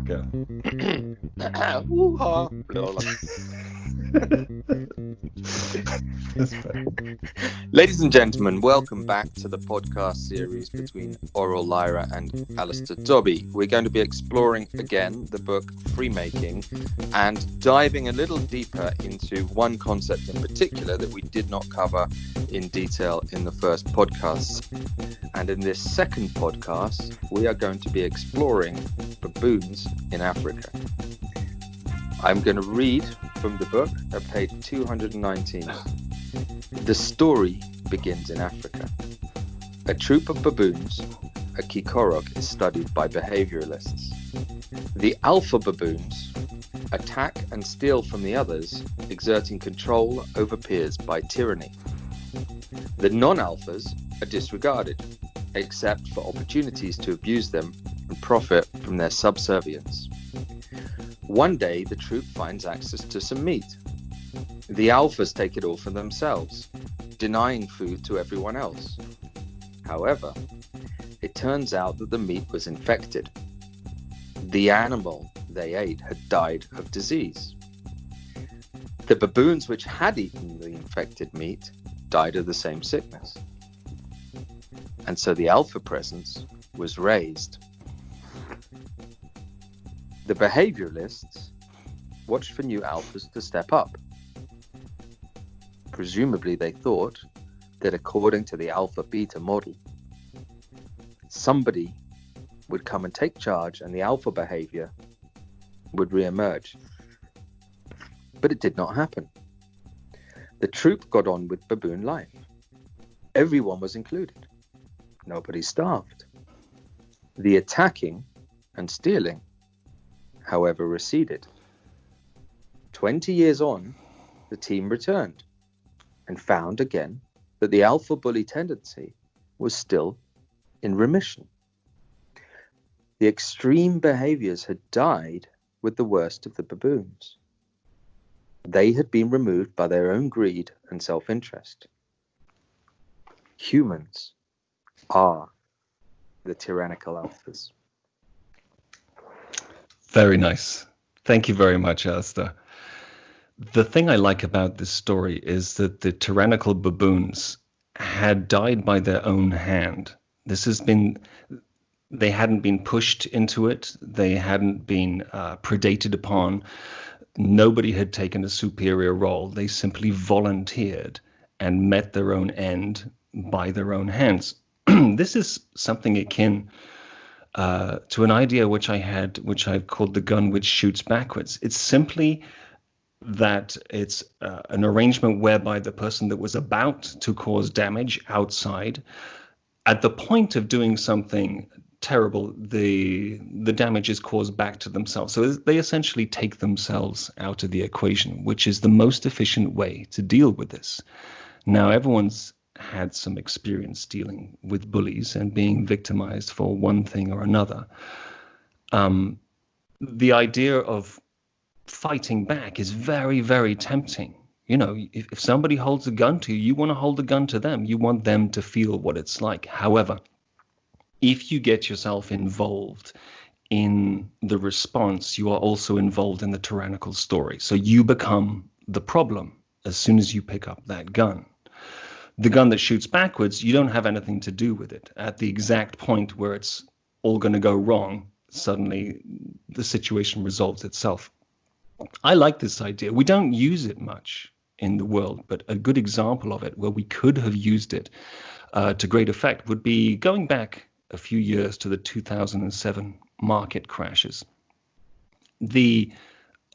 Go. Woo-ha. That's fair. Ladies and gentlemen, welcome back to the podcast series between Aurel Lyra and Alastair Dobbie. We're going to be exploring again the book Freemaking and diving a little deeper into one concept in particular that we did not cover in detail in the first podcast. And in this second podcast, we are going to be exploring baboons in Africa. I'm going to read from the book at page 219. The story begins in Africa. A troop of baboons, a Keekorok, is studied by behaviouralists. The alpha baboons attack and steal from the others, exerting control over peers by tyranny. The non-alphas are disregarded, except for opportunities to abuse them and profit from their subservience. One day, the troop finds access to some meat. The alphas take it all for themselves, denying food to everyone else. However, it turns out that the meat was infected. The animal they ate had died of disease. The baboons which had eaten the infected meat died of the same sickness. And so the alpha presence was raised. The behaviouralists watched for new alphas to step up. Presumably they thought that according to the alpha-beta model, somebody would come and take charge and the alpha behaviour would re-emerge. But it did not happen. The troop got on with baboon life. Everyone was included. Nobody starved. The attacking and stealing, however, receded. 20 years on, the team returned and found again that the alpha bully tendency was still in remission. The extreme behaviors had died with the worst of the baboons. They had been removed by their own greed and self-interest. Humans are the tyrannical alphas. Very nice. Thank you very much, Alastair. The thing I like about this story is that the tyrannical baboons had died by their own hand. They hadn't been pushed into it. They hadn't been predated upon. Nobody had taken a superior role. They simply volunteered and met their own end by their own hands. This is something akin to an idea which I've called the gun which shoots backwards. It's simply that it's an arrangement whereby the person that was about to cause damage outside, at the point of doing something terrible, the damage is caused back to themselves. So they essentially take themselves out of the equation, which is the most efficient way to deal with this. Now, everyone's had some experience dealing with bullies and being victimized for one thing or another. The idea of fighting back is very, very tempting. You know, if somebody holds a gun to you, you want to hold a gun to them. You want them to feel what it's like. However, if you get yourself involved in the response, you are also involved in the tyrannical story. So you become the problem as soon as you pick up that gun. The gun that shoots backwards, you don't have anything to do with it. At the exact point where it's all going to go wrong, suddenly the situation resolves itself. I like this idea. We don't use it much in the world, but a good example of it where we could have used it to great effect would be going back a few years to the 2007 market crashes. The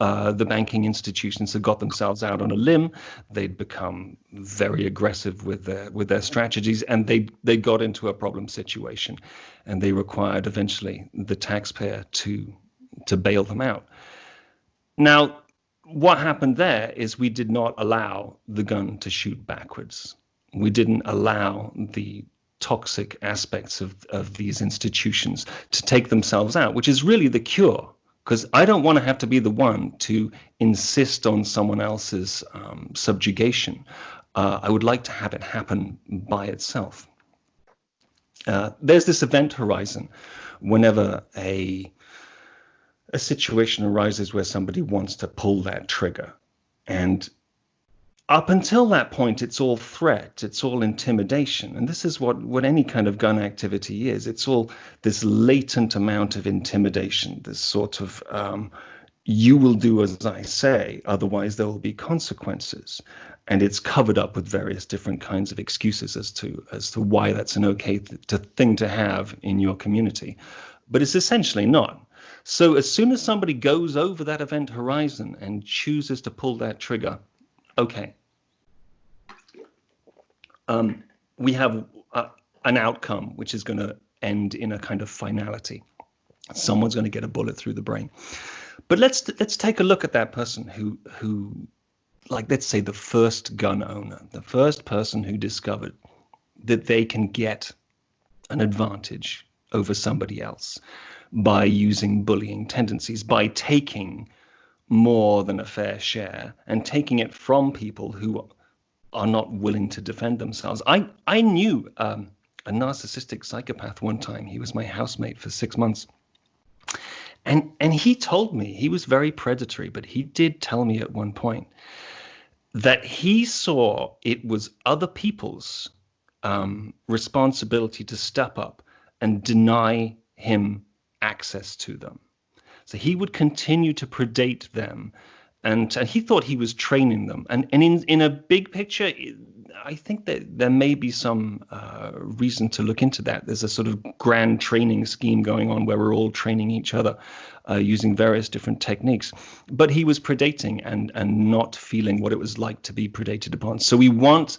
banking institutions had got themselves out on a limb. They'd become very aggressive with their strategies, and they got into a problem situation, and they required eventually the taxpayer to bail them out. Now, what happened there is we did not allow the gun to shoot backwards. We didn't allow the toxic aspects of these institutions to take themselves out, which is really the cure. Because I don't want to have to be the one to insist on someone else's subjugation. I would like to have it happen by itself. There's this event horizon whenever a situation arises where somebody wants to pull that trigger. And up until that point, it's all threat, it's all intimidation. And this is what any kind of gun activity is. It's all this latent amount of intimidation, this sort of you will do as I say, otherwise there will be consequences. And it's covered up with various different kinds of excuses as to why that's an okay thing to have in your community. But it's essentially not. So as soon as somebody goes over that event horizon and chooses to pull that trigger, okay, we have an outcome which is going to end in a kind of finality. Someone's going to get a bullet through the brain. But let's take a look at that person who, like, let's say the first gun owner, the first person who discovered that they can get an advantage over somebody else by using bullying tendencies, by taking more than a fair share and taking it from people who are not willing to defend themselves. I knew a narcissistic psychopath one time. He was my housemate for 6 months. And he told me, he was very predatory, but he did tell me at one point that he saw it was other people's responsibility to step up and deny him access to them. So he would continue to predate them, and he thought he was training them. And in a big picture, I think that there may be some reason to look into that. There's a sort of grand training scheme going on where we're all training each other using various different techniques. But he was predating and not feeling what it was like to be predated upon. So we want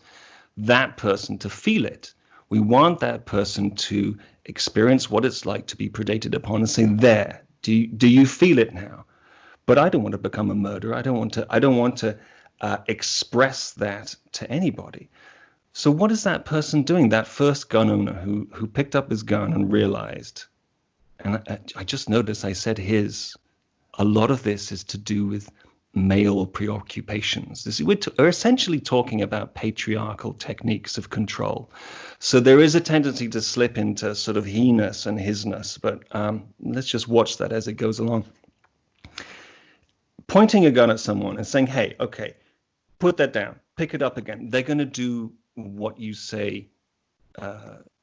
that person to feel it. We want that person to experience what it's like to be predated upon and say, there, do you feel it now? But I don't want to become a murderer. I don't want to express that to anybody. So what is that person doing? That first gun owner who picked up his gun and realized, and I just noticed I said his, a lot of this is to do with male preoccupations. We're essentially talking about patriarchal techniques of control. So there is a tendency to slip into sort of he-ness and his-ness, but let's just watch that as it goes along. Pointing a gun at someone and saying, hey, okay, put that down, pick it up again. They're going to do what you say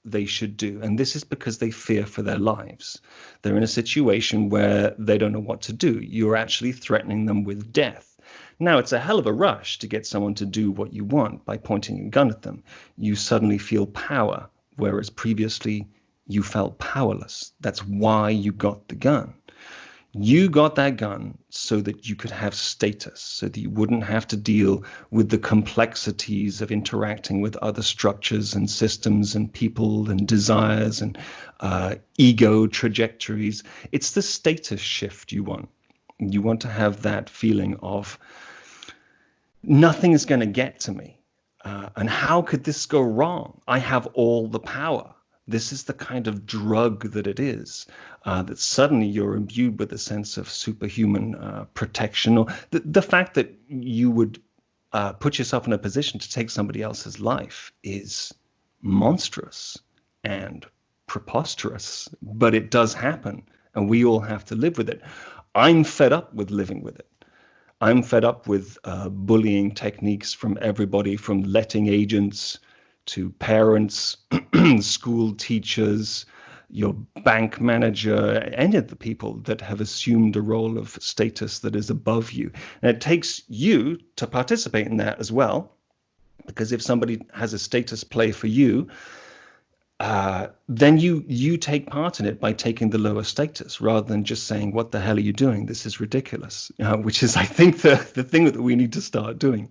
they should do. And this is because they fear for their lives. They're in a situation where they don't know what to do. You're actually threatening them with death. Now, it's a hell of a rush to get someone to do what you want by pointing a gun at them. You suddenly feel power, whereas previously you felt powerless. That's why you got the gun. You got that gun so that you could have status, so that you wouldn't have to deal with the complexities of interacting with other structures and systems and people and desires and ego trajectories. It's the status shift you want. You want to have that feeling of nothing is going to get to me. And how could this go wrong? I have all the power. This is the kind of drug that it is, that suddenly you're imbued with a sense of superhuman protection, or the fact that you would put yourself in a position to take somebody else's life is monstrous and preposterous, but it does happen, and we all have to live with it. I'm fed up with living with it. I'm fed up with bullying techniques from everybody, from letting agents to parents, school teachers, your bank manager, any of the people that have assumed a role of status that is above you. And it takes you to participate in that as well, because if somebody has a status play for you, then you take part in it by taking the lower status rather than just saying, what the hell are you doing? This is ridiculous, which is, I think, the thing that we need to start doing.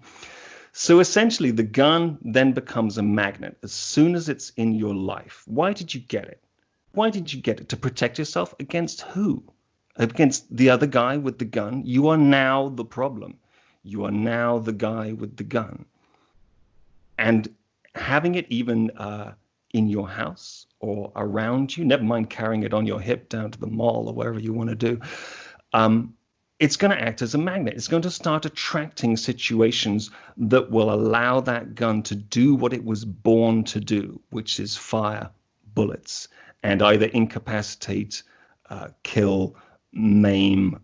So essentially, the gun then becomes a magnet as soon as it's in your life. Why did you get it? Why did you get it? To protect yourself against who? Against the other guy with the gun? You are now the problem. You are now the guy with the gun. And having it even in your house or around you, never mind carrying it on your hip down to the mall or wherever you want to do, it's going to act as a magnet. It's going to start attracting situations that will allow that gun to do what it was born to do, which is fire bullets and either incapacitate, kill, maim,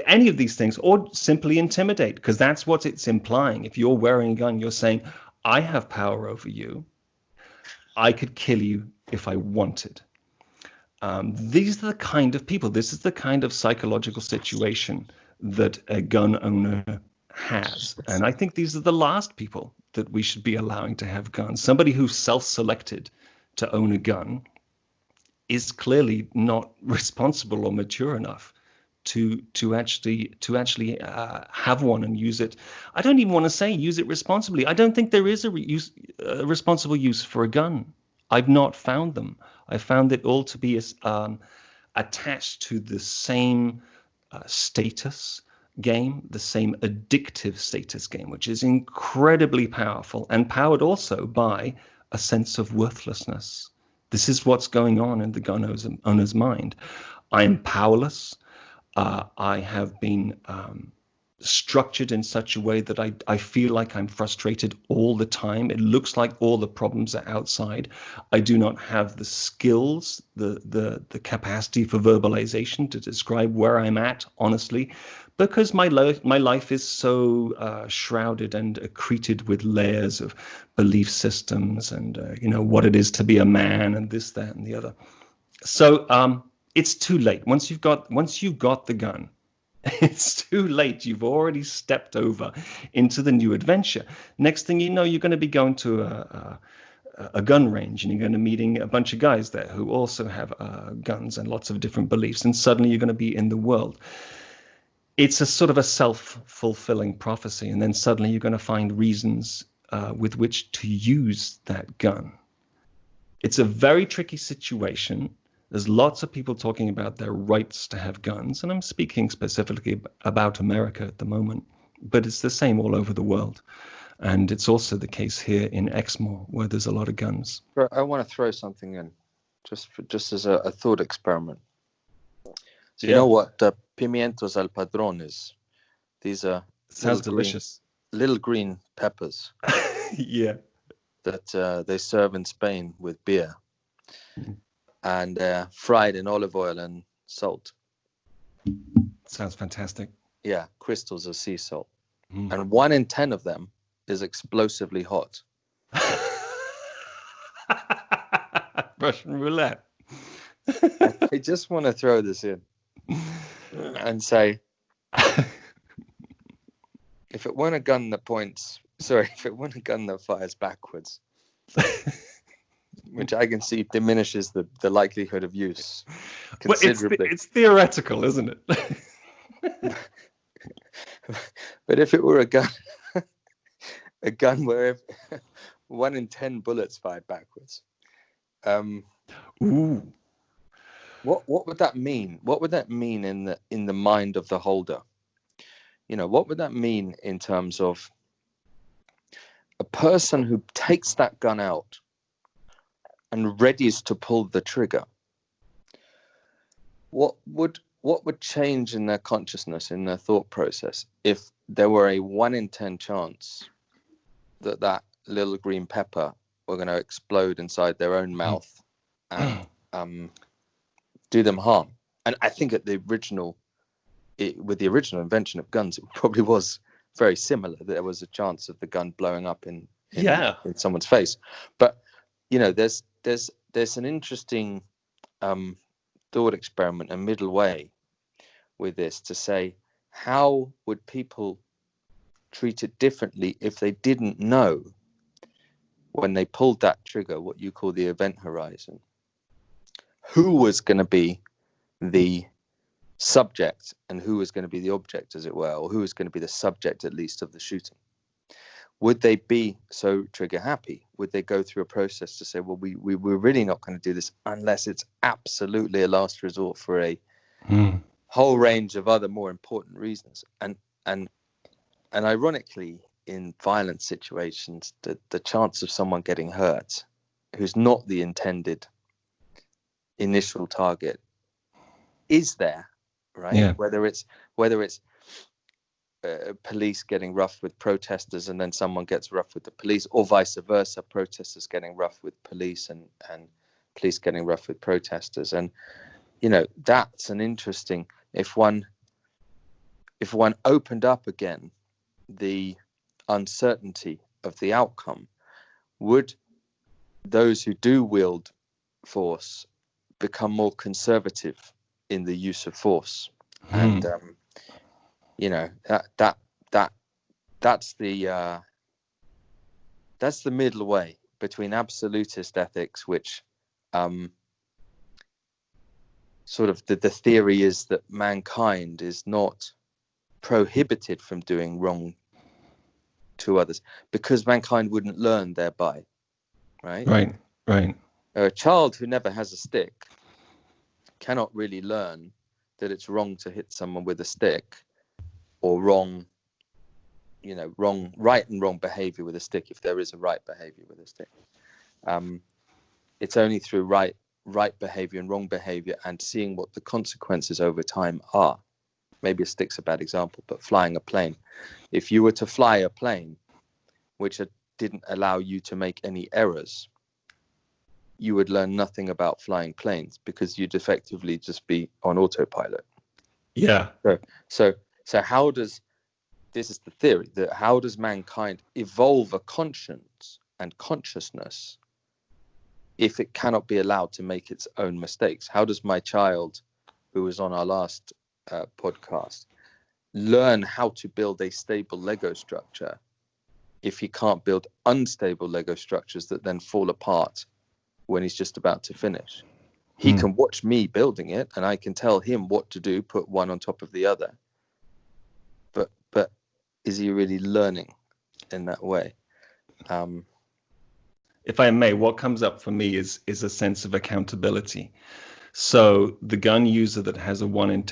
any of these things, or simply intimidate, because that's what it's implying. If you're wearing a gun, you're saying, I have power over you. I could kill you if I wanted. These are the kind of people, this is the kind of psychological situation that a gun owner has. And I think these are the last people that we should be allowing to have guns. Somebody who's self-selected to own a gun is clearly not responsible or mature enough to actually have one and use it. I don't even want to say use it responsibly. I don't think there is a responsible use for a gun. I've not found them. I found it all to be attached to the same status game, the same addictive status game, which is incredibly powerful and powered also by a sense of worthlessness. This is what's going on in the gun owner's mind. I am powerless. I have been structured in such a way that I feel like I'm frustrated all the time. It looks like all the problems are outside. I do not have the skills, the capacity for verbalization to describe where I'm at, honestly, because my life is so shrouded and accreted with layers of belief systems and what it is to be a man and this, that, and the other. So it's too late. Once you've got the gun, it's too late. You've already stepped over into the new adventure. Next thing you know, you're going to be going to a gun range, and you're going to meeting a bunch of guys there who also have guns and lots of different beliefs, and suddenly you're going to be in the world. It's a sort of a self-fulfilling prophecy, and then suddenly you're going to find reasons with which to use that gun. It's a very tricky situation. There's lots of people talking about their rights to have guns, and I'm speaking specifically about America at the moment, but it's the same all over the world. And it's also the case here in Exmoor, where there's a lot of guns. I want to throw something in, just as a thought experiment. So you know what pimientos al padrón is? These are sounds delicious. Little green peppers. Yeah. That they serve in Spain with beer. And fried in olive oil and salt. Sounds fantastic. Yeah, crystals of sea salt. And 1 in 10 of them is explosively hot. Russian roulette. I just want to throw this in and say, if it weren't a gun that fires backwards, which I can see diminishes the likelihood of use considerably. Well, it's theoretical, isn't it? But if it were a gun where 1 in 10 bullets fired backwards, ooh, what would that mean? What would that mean in the mind of the holder? What would that mean in terms of a person who takes that gun out and readies to pull the trigger? What would change in their consciousness, in their thought process, if there were a 1 in 10 chance that little green pepper were going to explode inside their own mouth and do them harm? And I think with the original invention of guns, it probably was very similar. There was a chance of the gun blowing up in someone's face. But there's an interesting thought experiment, a middle way with this, to say, how would people treat it differently if they didn't know when they pulled that trigger, what you call the event horizon, who was going to be the subject and who was going to be the object, as it were, or who was going to be the subject, at least, of the shooting? Would they be so trigger happy? Would they go through a process to say, well, we're really not going to do this unless it's absolutely a last resort for a whole range of other more important reasons? And ironically, in violent situations, the chance of someone getting hurt who's not the intended initial target is there, right? Yeah. Whether it's police getting rough with protesters and then someone gets rough with the police, or vice versa, protesters getting rough with police and police getting rough with protesters. And that's an interesting, if one opened up again the uncertainty of the outcome, would those who do wield force become more conservative in the use of force? And that's the middle way between absolutist ethics, which sort of the theory is that mankind is not prohibited from doing wrong to others because mankind wouldn't learn thereby, right? A child who never has a stick cannot really learn that it's wrong to hit someone with a stick, or right and wrong behavior with a stick, if there is a right behavior with a stick. It's only through right behavior and wrong behavior and seeing what the consequences over time are. Maybe a stick's a bad example, but flying a plane. If you were to fly a plane which didn't allow you to make any errors, you would learn nothing about flying planes because you'd effectively just be on autopilot. Yeah. So how does, this is the theory, that how does mankind evolve a conscience and consciousness if it cannot be allowed to make its own mistakes? How does my child, who was on our last podcast, learn how to build a stable Lego structure if he can't build unstable Lego structures that then fall apart when he's just about to finish? He can watch me building it and I can tell him what to do, put one on top of the other. But is he really learning in that way? If I may, what comes up for me is a sense of accountability. So the gun user that has a 1 in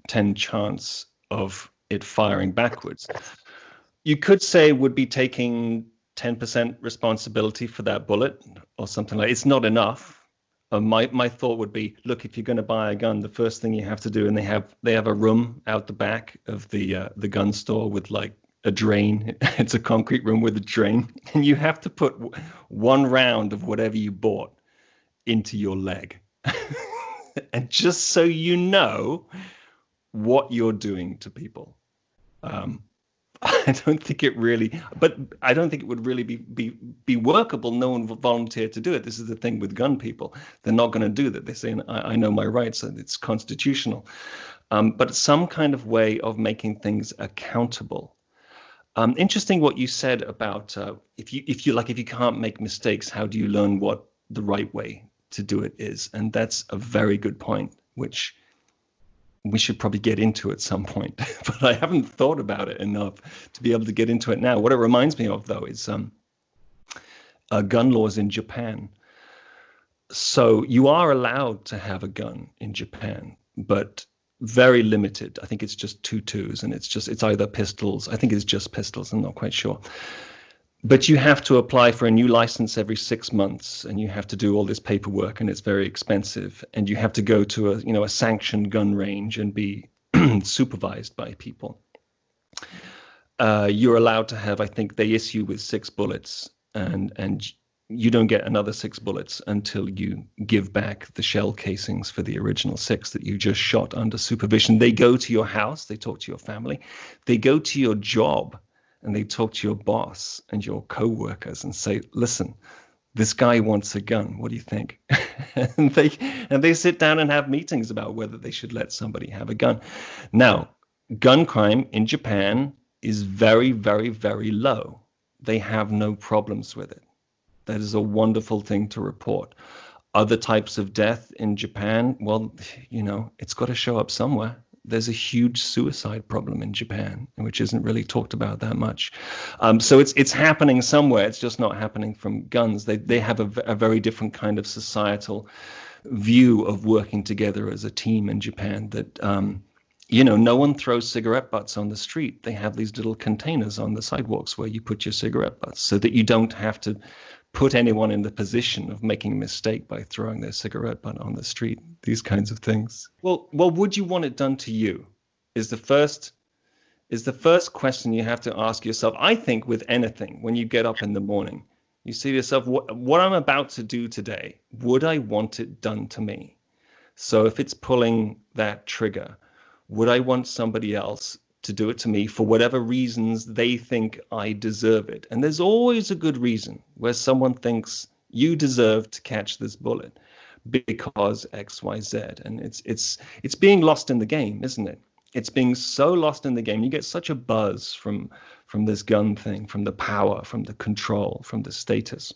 10 chance of it firing backwards, you could say would be taking 10% responsibility for that bullet or something like. It's not enough. My thought would be, look, if you're going to buy a gun, the first thing you have to do, and they have a room out the back of the gun store with like a drain. It's a concrete room with a drain, and you have to put 1 round of whatever you bought into your leg. And just so you know what you're doing to people. I don't think it would really be workable. No one would volunteer to do it. This is the thing with gun people. They're not going to do that. They say, I know my rights, and it's constitutional. But some kind of way of making things accountable. Interesting what you said about if you can't make mistakes, how do you learn what the right way to do it is? And that's a very good point, which we should probably get into at some point, but I haven't thought about it enough to be able to get into it now. What it reminds me of, though, is gun laws in Japan. So you are allowed to have a gun in Japan, but very limited. I think it's just 2.2s, and it's either pistols. I think it's just pistols. I'm not quite sure. But you have to apply for a new license every 6 months, and you have to do all this paperwork, and it's very expensive. And you have to go to a sanctioned gun range and be supervised by people. You're allowed to have, I think they issue with 6 bullets, and you don't get another 6 bullets until you give back the shell casings for the original 6 that you just shot under supervision. They go to your house, they talk to your family, they go to your job, and they talk to your boss and your co-workers and say, listen, this guy wants a gun. What do you think? and they sit down and have meetings about whether they should let somebody have a gun. Now, gun crime in Japan is very, very, very low. They have no problems with it. That is a wonderful thing to report. Other types of death in Japan, well, it's got to show up somewhere. There's a huge suicide problem in Japan, which isn't really talked about that much. So it's happening somewhere. It's just not happening from guns. They have a very different kind of societal view of working together as a team in Japan. That no one throws cigarette butts on the street. They have these little containers on the sidewalks where you put your cigarette butts, so that you don't have to put anyone in the position of making a mistake by throwing their cigarette butt on the street, these kinds of things. Well, would you want it done to you? Is the first question you have to ask yourself. I think with anything, when you get up in the morning, you say to yourself, what I'm about to do today, would I want it done to me? So if it's pulling that trigger, would I want somebody else to do it to me for whatever reasons they think I deserve it? And there's always a good reason where someone thinks you deserve to catch this bullet because X, Y, Z. And it's being lost in the game, isn't it? It's being so lost in the game. You get such a buzz from this gun thing, from the power, from the control, from the status,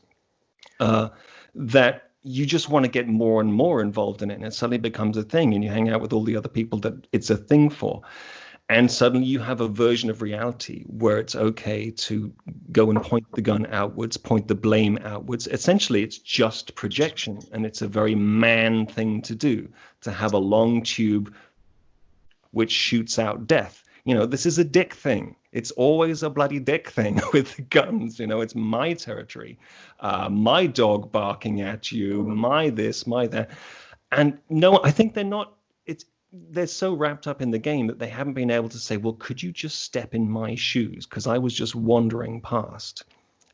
that you just want to get more and more involved in it. And it suddenly becomes a thing, and you hang out with all the other people that it's a thing for. And suddenly you have a version of reality where it's okay to go and point the gun outwards, point the blame outwards. Essentially, it's just projection. And it's a very man thing to do, to have a long tube which shoots out death. You know, this is a dick thing. It's always a bloody dick thing with guns. You know, it's my territory, my dog barking at you, my this, my that. And no, I think they're so wrapped up in the game that they haven't been able to say, well, could you just step in my shoes? Because I was just wandering past,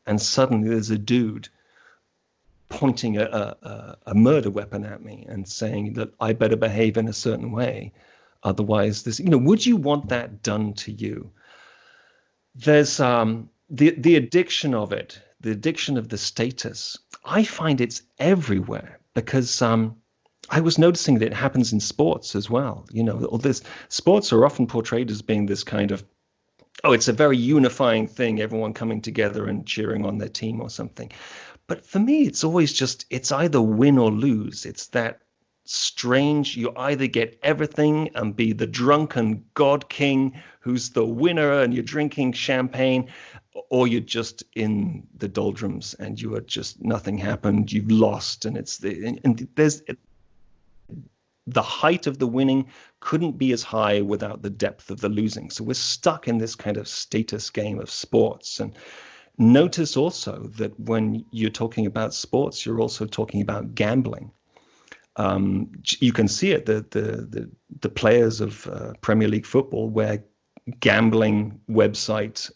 and suddenly there's a dude pointing a murder weapon at me and saying that I better behave in a certain way. Otherwise, would you want that done to you? There's the addiction of it, the addiction of the status. I find it's everywhere because I was noticing that it happens in sports as well. You know, all this sports are often portrayed as being this kind of, it's a very unifying thing, everyone coming together and cheering on their team or something. But for me, it's always just, it's either win or lose. It's that strange, you either get everything and be the drunken god king who's the winner and you're drinking champagne, or you're just in the doldrums and you are just, nothing happened, you've lost. And there's the height of the winning couldn't be as high without the depth of the losing. So we're stuck in this kind of status game of sports. And notice also that when you're talking about sports, you're also talking about gambling. You can see it, the players of Premier League football wear gambling website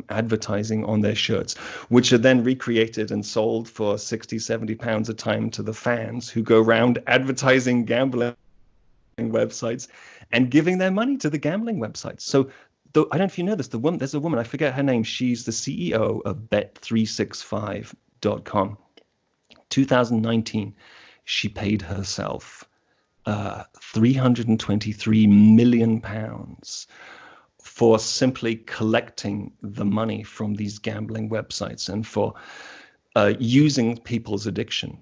advertising on their shirts, which are then recreated and sold for 60, 70 pounds a time to the fans who go around advertising gambling websites and giving their money to the gambling websites. So I don't know if you know this, there's a woman, I forget her name, she's the CEO of bet365.com. 2019, she paid herself £323 million for simply collecting the money from these gambling websites and for using people's addiction.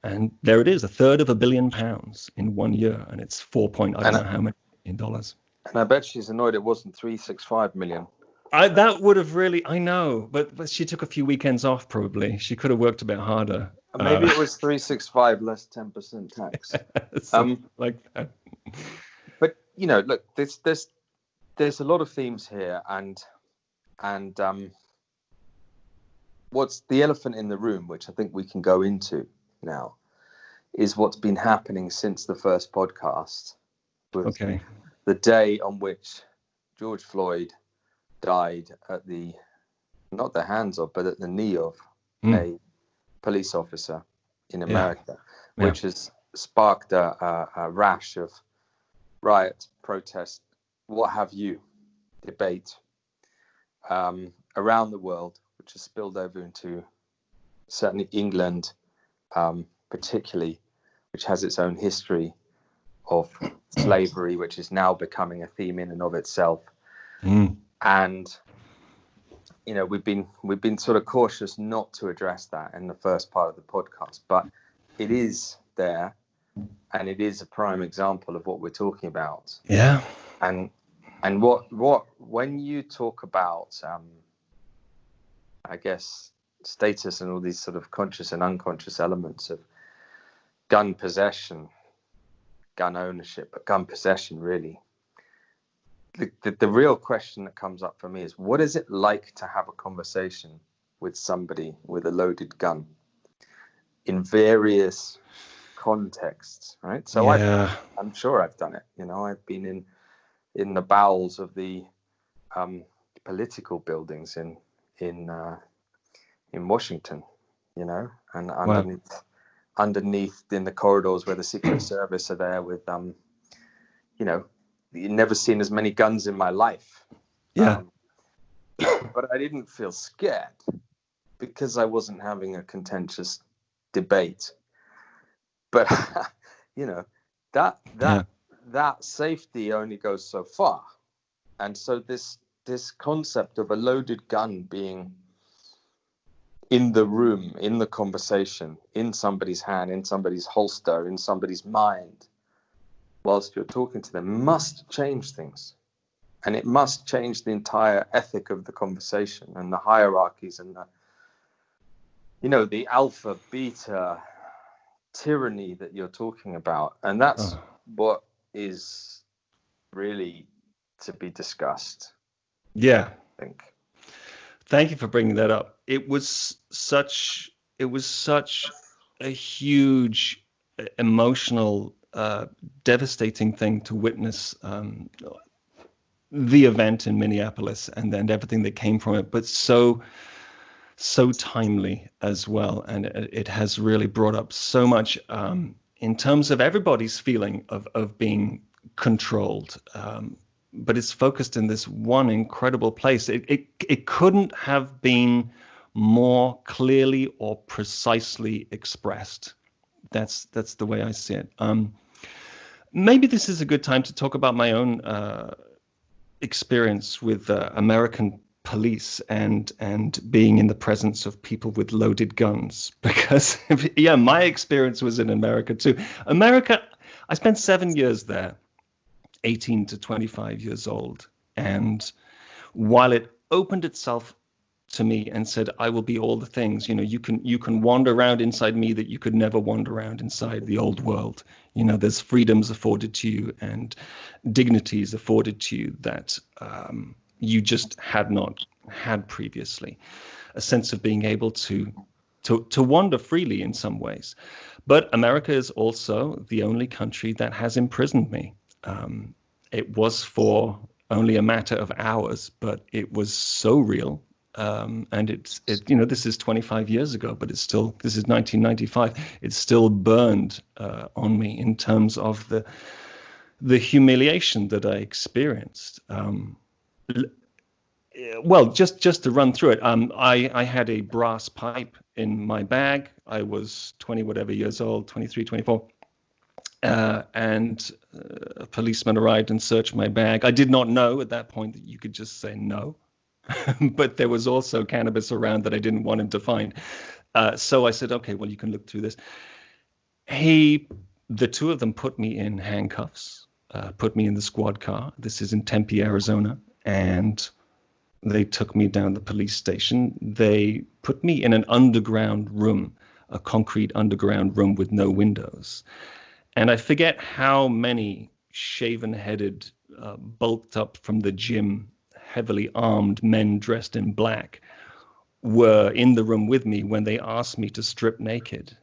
And there it is, £333 million in 1 year, and it's I don't know how many in dollars. And I bet she's annoyed it wasn't 365 million. That would have really, I know, but she took a few weekends off probably. She could have worked a bit harder. Maybe it was 365 less 10% tax. Like that. But look, there's a lot of themes here, and what's the elephant in the room, which I think we can go into now, is what's been happening since the first podcast. Okay. The day on which George Floyd died at not the hands of, but at the knee of a police officer in America, which has sparked a rash of riot, protest, what have you, debate around the world, which has spilled over into certainly England, particularly, which has its own history of slavery, which is now becoming a theme in and of itself. And we've been sort of cautious not to address that in the first part of the podcast, but it is there, and it is a prime example of what we're talking about. Yeah. And what when you talk about I guess status and all these sort of conscious and unconscious elements of gun possession, gun ownership, but gun possession really, the real question that comes up for me is, what is it like to have a conversation with somebody with a loaded gun in various contexts, right? So I'm sure I've done it. I've been in the bowels of the political buildings in Washington, and underneath in the corridors where the Secret Service are there with you know, you've never seen as many guns in my life. Yeah. But I didn't feel scared because I wasn't having a contentious debate. But you know, that safety only goes so far. And so this concept of a loaded gun being in the room, in the conversation, in somebody's hand, in somebody's holster, in somebody's mind, whilst you're talking to them, must change things. And it must change the entire ethic of the conversation and the hierarchies and the alpha, beta tyranny that you're talking about. And that's what is really to be discussed. Yeah. I think. Thank you for bringing that up. It was such a huge emotional, devastating thing to witness, the event in Minneapolis and then everything that came from it, but so timely as well. And it has really brought up so much in terms of everybody's feeling of being controlled. But it's focused in this one incredible place. It couldn't have been more clearly or precisely expressed. That's the way I see it. Maybe this is a good time to talk about my own experience with American police and being in the presence of people with loaded guns, because my experience was in America too. I spent 7 years there, 18 to 25 years old, and while it opened itself to me and said, I will be all the things, you can wander around inside me that you could never wander around inside the old world. There's freedoms afforded to you and dignities afforded to you that you just had not had previously. A sense of being able to wander freely in some ways. But America is also the only country that has imprisoned me. It was for only a matter of hours, but it was so real. And this is 25 years ago, but this is 1995. It's still burned on me in terms of the humiliation that I experienced. Well, just to run through it, I had a brass pipe in my bag. I was 20 whatever years old, 23, 24. And a policeman arrived and searched my bag. I did not know at that point that you could just say no. But there was also cannabis around that I didn't want him to find. So I said, okay, well, you can look through this. The two of them put me in handcuffs, put me in the squad car. This is in Tempe, Arizona. And they took me down the police station. They put me in an underground room, a concrete underground room with no windows. And I forget how many shaven-headed, bulked up from the gym, heavily armed men dressed in black were in the room with me when they asked me to strip naked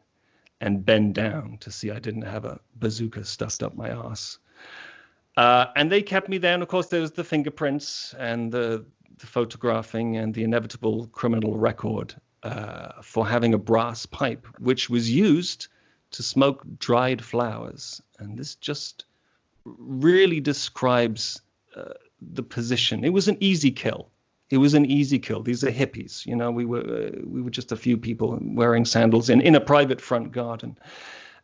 and bend down to see I didn't have a bazooka stuffed up my ass. And they kept me there. And of course, there was the fingerprints and the photographing and the inevitable criminal record for having a brass pipe, which was used to smoke dried flowers. And this just really describes the position. It was an easy kill. These are hippies. We were just a few people wearing sandals in a private front garden.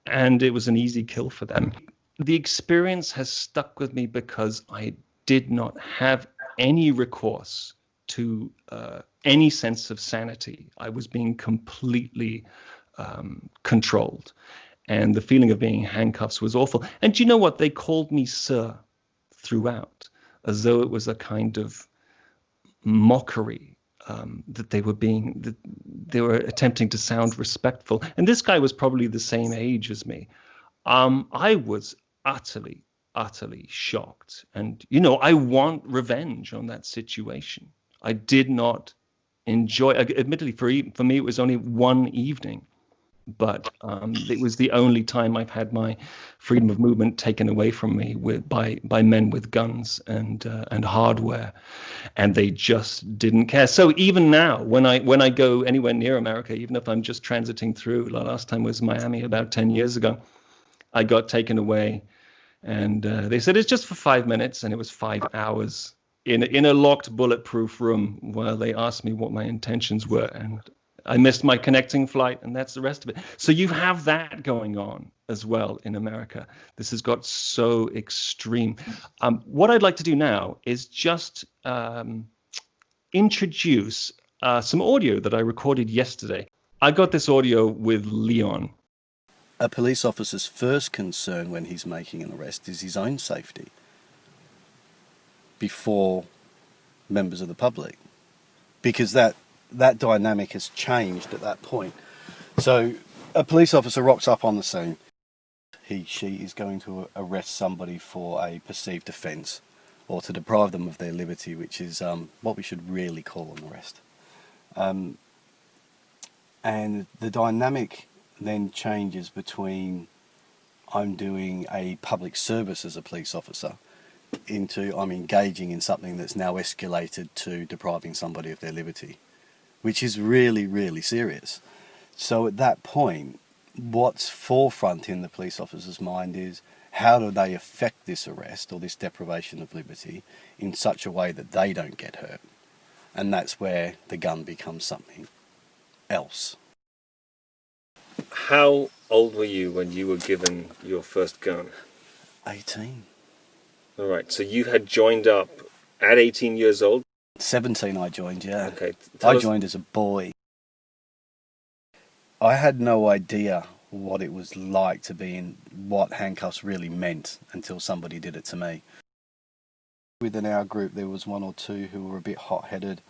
And it was an easy kill for them. The experience has stuck with me because I did not have any recourse to any sense of sanity. I was being completely controlled. And the feeling of being in handcuffs was awful. And do you know what? They called me sir throughout, as though it was a kind of mockery, that they were attempting to sound respectful. And this guy was probably the same age as me. I was utterly shocked. And, I want revenge on that situation. I did not enjoy, admittedly, for me, it was only one evening. But it was the only time I've had my freedom of movement taken away from me by men with guns and hardware, and they just didn't care. So even now, when I go anywhere near America, even if I'm just transiting through, the last time was Miami about 10 years ago, I got taken away And they said it's just for 5 minutes, and it was 5 hours in a locked, bulletproof room where they asked me what my intentions were, and I missed my connecting flight, and that's the rest of it. So you have that going on as well in America. This has got so extreme. What I'd like to do now is just introduce some audio that I recorded yesterday. I got this audio with Leon. A police officer's first concern when he's making an arrest is his own safety before members of the public, because that dynamic has changed at that point. So a police officer rocks up on the scene. She is going to arrest somebody for a perceived offence or to deprive them of their liberty, which is what we should really call an arrest. And the dynamic then changes between I'm doing a public service as a police officer into I'm engaging in something that's now escalated to depriving somebody of their liberty, which is really, really serious. So at that point, what's forefront in the police officer's mind is how do they affect this arrest or this deprivation of liberty in such a way that they don't get hurt? And that's where the gun becomes something else. How old were you when you were given your first gun? 18. All right, so you had joined up at 18 years old? 17 I joined, yeah. Okay. I joined as a boy. I had no idea what it was like to be in, what handcuffs really meant until somebody did it to me. Within our group there was one or two who were a bit hot-headed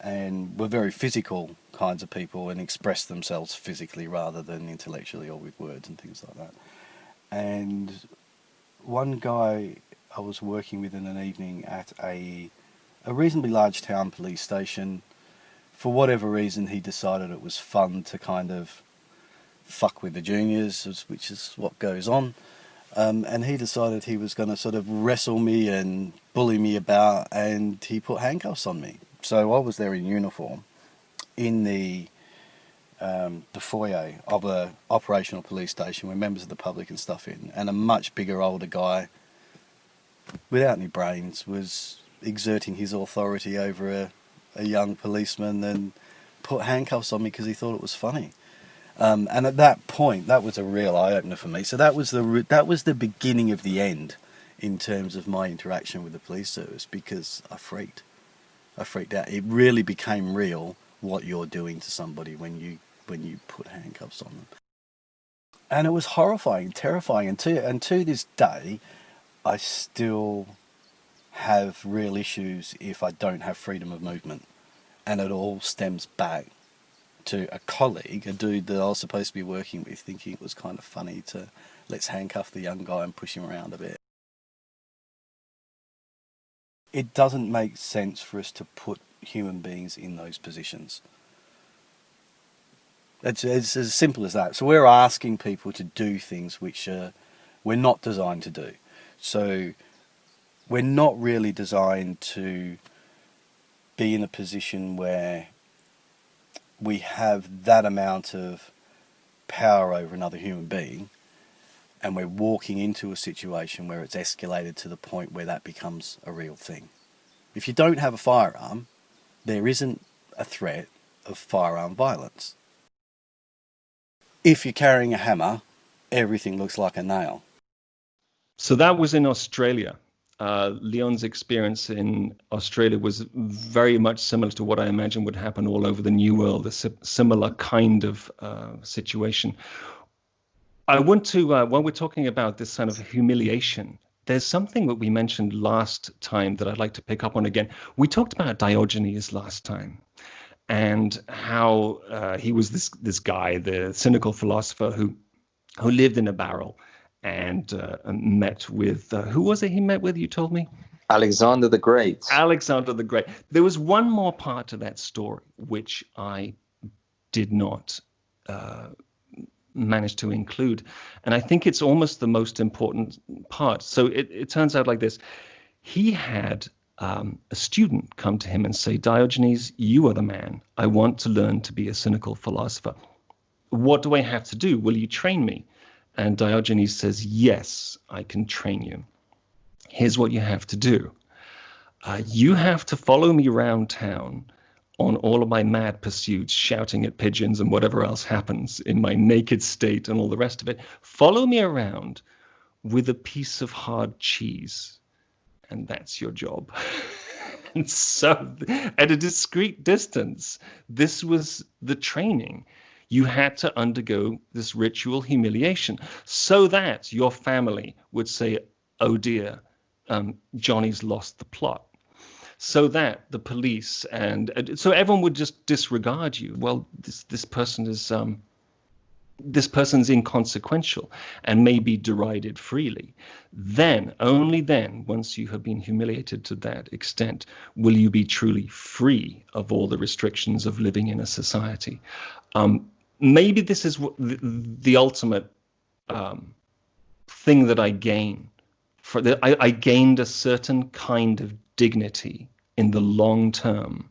and were very physical kinds of people and expressed themselves physically rather than intellectually or with words and things like that. And one guy I was working with in an evening at a reasonably large town police station. For whatever reason, he decided it was fun to kind of fuck with the juniors, which is what goes on. And he decided he was going to sort of wrestle me and bully me about, and he put handcuffs on me. So I was there in uniform in the foyer of a operational police station where members of the public and stuff in, and a much bigger, older guy without any brains was exerting his authority over a young policeman and put handcuffs on me because he thought it was funny. And at that point, that was a real eye-opener for me. So that was the beginning of the end in terms of my interaction with the police service, because I freaked out. It really became real what you're doing to somebody when you put handcuffs on them. And it was horrifying, terrifying, and to this day, I still have real issues if I don't have freedom of movement. And it all stems back to a colleague, a dude that I was supposed to be working with, thinking it was kind of funny to let's handcuff the young guy and push him around a bit. It doesn't make sense for us to put human beings in those positions. It's as simple as that. So we're asking people to do things which we're not designed to do. So we're not really designed to be in a position where we have that amount of power over another human being, and we're walking into a situation where it's escalated to the point where that becomes a real thing. If you don't have a firearm, there isn't a threat of firearm violence. If you're carrying a hammer, everything looks like a nail. So that was in Australia. Leon's experience in Australia was very much similar to what I imagine would happen all over the New World, a similar kind of situation. I want to, when we're talking about this kind of humiliation, there's something that we mentioned last time that I'd like to pick up on again. We talked about Diogenes last time, and how he was this guy, the cynical philosopher who lived in a barrel and met with, who was it he met with, you told me? Alexander the Great. Alexander the Great. There was one more part to that story which I did not manage to include, and I think it's almost the most important part. So it turns out like this. He had a student come to him and say, Diogenes, you are the man. I want to learn to be a cynical philosopher. What do I have to do? Will you train me? And Diogenes says, yes, I can train you. Here's what you have to do. You have to follow me around town on all of my mad pursuits, shouting at pigeons and whatever else happens in my naked state and all the rest of it. Follow me around with a piece of hard cheese, and that's your job. And so, at a discrete distance, this was the training. You had to undergo this ritual humiliation so that your family would say, oh dear, Johnny's lost the plot. So that the police and so everyone would just disregard you. Well, this person is this person's inconsequential and may be derided freely. Then, only then, once you have been humiliated to that extent, will you be truly free of all the restrictions of living in a society. Maybe this is the ultimate thing that I gain. I gained a certain kind of dignity in the long term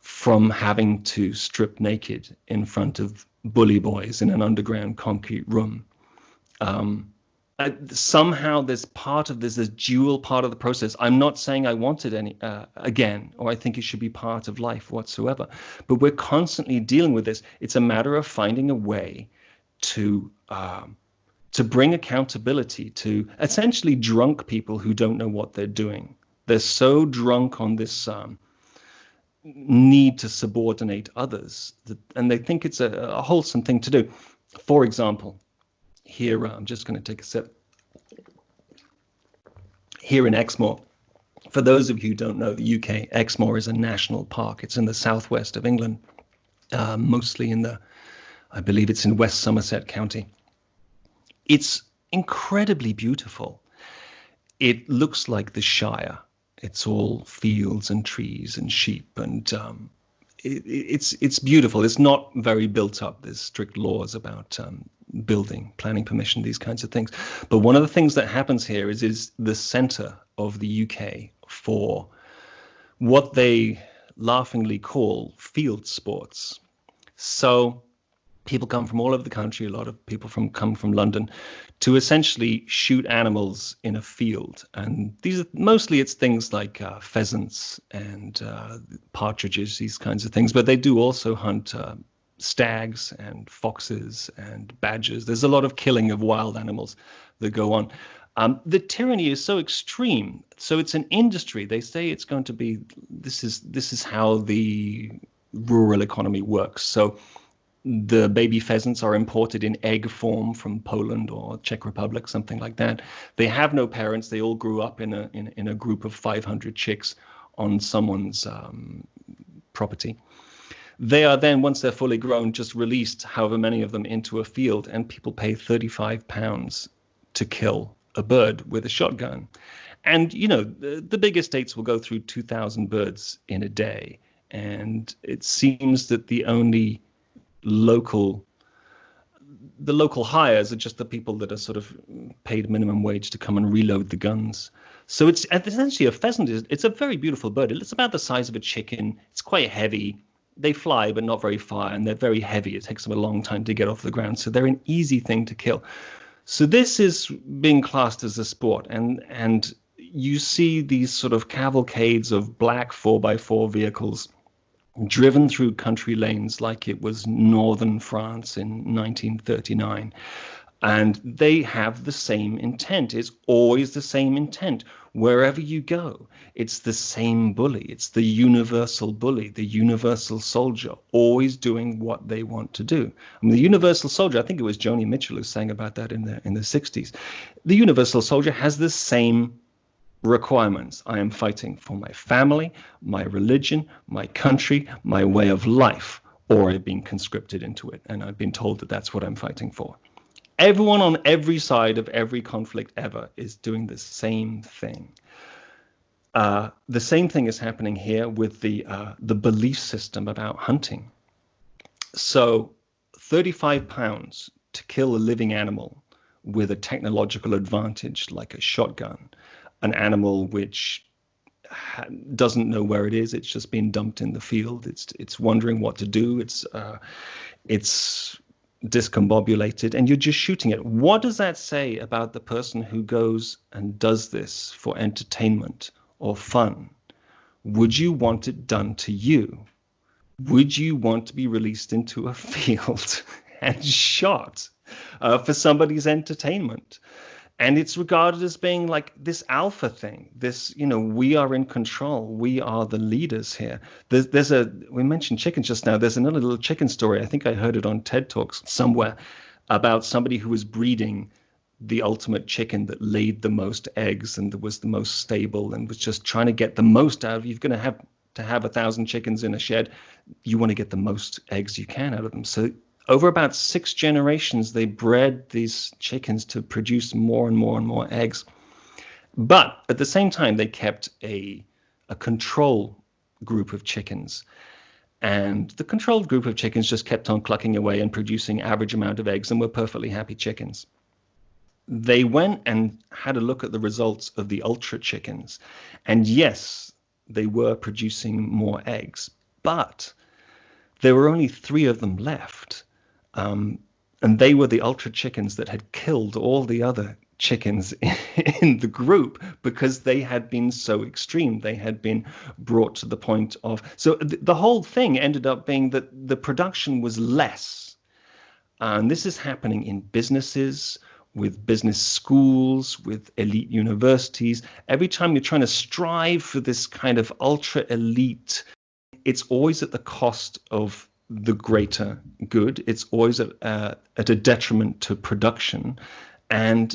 from having to strip naked in front of bully boys in an underground concrete room. Somehow there's part of this dual part of the process. I'm not saying I want it any again, or I think it should be part of life whatsoever, but we're constantly dealing with this. It's a matter of finding a way to bring accountability to essentially drunk people who don't know what they're doing. They're so drunk on this need to subordinate others, and they think it's a wholesome thing to do. For example, here, I'm just going to take a sip. Here in Exmoor, for those of you who don't know the UK, Exmoor is a national park. It's in the southwest of England, mostly I believe it's in West Somerset County. It's incredibly beautiful. It looks like the Shire. It's all fields and trees and sheep, and it's beautiful. It's not very built up. There's strict laws about building, planning permission, these kinds of things. But one of the things that happens here is the center of the UK for what they laughingly call field sports. So people come from all over the country. A lot of people come from London to essentially shoot animals in a field. And it's things like pheasants and partridges, these kinds of things. But they do also hunt stags and foxes and badgers. There's a lot of killing of wild animals that go on. The tyranny is so extreme. So it's an industry. They say it's going to be, this is how the rural economy works. So the baby pheasants are imported in egg form from Poland or Czech Republic, something like that. They have no parents. They all grew up in a group of 500 chicks on someone's property. They are then, once they're fully grown, just released, however many of them, into a field, and people pay £35 to kill a bird with a shotgun. And, the big estates will go through 2,000 birds in a day. And it seems that the local hires are just the people that are sort of paid minimum wage to come and reload the guns. So it's essentially a pheasant. It's a very beautiful bird. It's about the size of a chicken. It's quite heavy. They fly, but not very far, and they're very heavy. It takes them a long time to get off the ground. So they're an easy thing to kill. So this is being classed as a sport, and you see these sort of cavalcades of black 4x4 vehicles driven through country lanes like it was northern France in 1939. And they have the same intent. It's always the same intent. Wherever you go, it's the same bully. It's the universal bully, the universal soldier, always doing what they want to do. I mean, the universal soldier, I think it was Joni Mitchell who sang about that in the 60s. The universal soldier has the same requirements. I am fighting for my family, my religion, my country, my way of life, or I've been conscripted into it, and I've been told that that's what I'm fighting for. Everyone on every side of every conflict ever is doing the same thing. The same thing is happening here with the belief system about hunting. So £35 to kill a living animal with a technological advantage like a shotgun, an animal which doesn't know where it is. It's just been dumped in the field. It's wondering what to do. It's discombobulated, and you're just shooting it. What does that say about the person who goes and does this for entertainment or fun? Would you want it done to you? Would you want to be released into a field and shot for somebody's entertainment? And it's regarded as being like this alpha thing, this, we are in control. We are the leaders here. We mentioned chickens just now. There's another little chicken story. I think I heard it on TED Talks somewhere about somebody who was breeding the ultimate chicken that laid the most eggs and that was the most stable and was just trying to get the most out of. You're going to have 1,000 chickens in a shed. You want to get the most eggs you can out of them. So over about 6 generations, they bred these chickens to produce more and more and more eggs. But at the same time, they kept a control group of chickens. And the controlled group of chickens just kept on clucking away and producing average amount of eggs and were perfectly happy chickens. They went and had a look at the results of the ultra chickens. And yes, they were producing more eggs, but there were only 3 of them left. And they were the ultra chickens that had killed all the other chickens in the group because they had been so extreme. They had been brought to the point of... So the whole thing ended up being that the production was less. And this is happening in businesses, with business schools, with elite universities. Every time you're trying to strive for this kind of ultra elite, it's always at the cost of the greater good. It's always at a detriment to production, and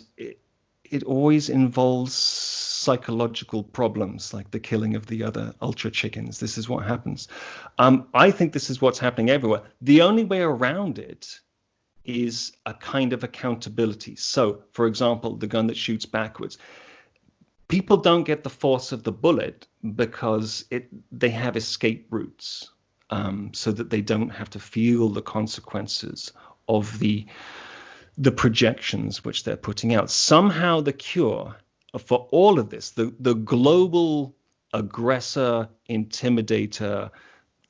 it always involves psychological problems like the killing of the other ultra chickens. This is what happens. I think this is what's happening everywhere. The only way around it is a kind of accountability. So, for example, the gun that shoots backwards. People don't get the force of the bullet because they have escape routes, so that they don't have to feel the consequences of the projections which they're putting out. Somehow the cure for all of this, the global aggressor, intimidator,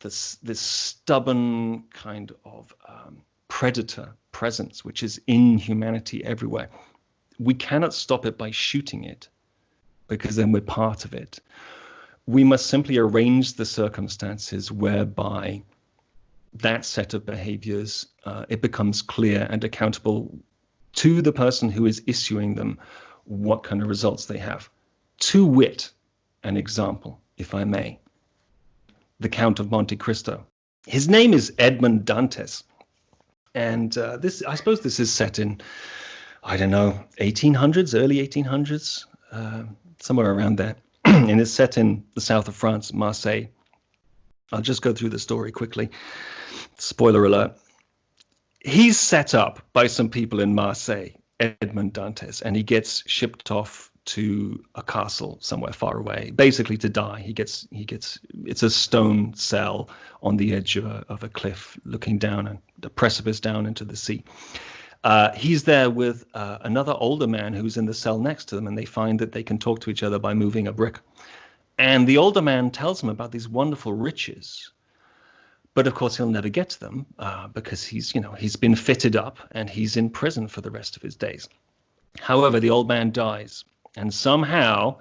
this stubborn kind of predator presence, which is in humanity everywhere, we cannot stop it by shooting it, because then we're part of it. We must simply arrange the circumstances whereby that set of behaviors, it becomes clear and accountable to the person who is issuing them what kind of results they have. To wit, an example, if I may, the Count of Monte Cristo. His name is Edmond Dantes. And I suppose this is set in, I don't know, 1800s, early 1800s, somewhere around there. And it's set in the south of France, Marseille. I'll just go through the story quickly. Spoiler alert. He's set up by some people in Marseille, Edmond Dantes, and he gets shipped off to a castle somewhere far away, basically to die. He gets. It's a stone cell on the edge of a cliff, looking down a precipice down into the sea. He's there with another older man who's in the cell next to them, and they find that they can talk to each other by moving a brick. And the older man tells him about these wonderful riches, but of course he'll never get to them because he's been fitted up and he's in prison for the rest of his days. However, the old man dies, and somehow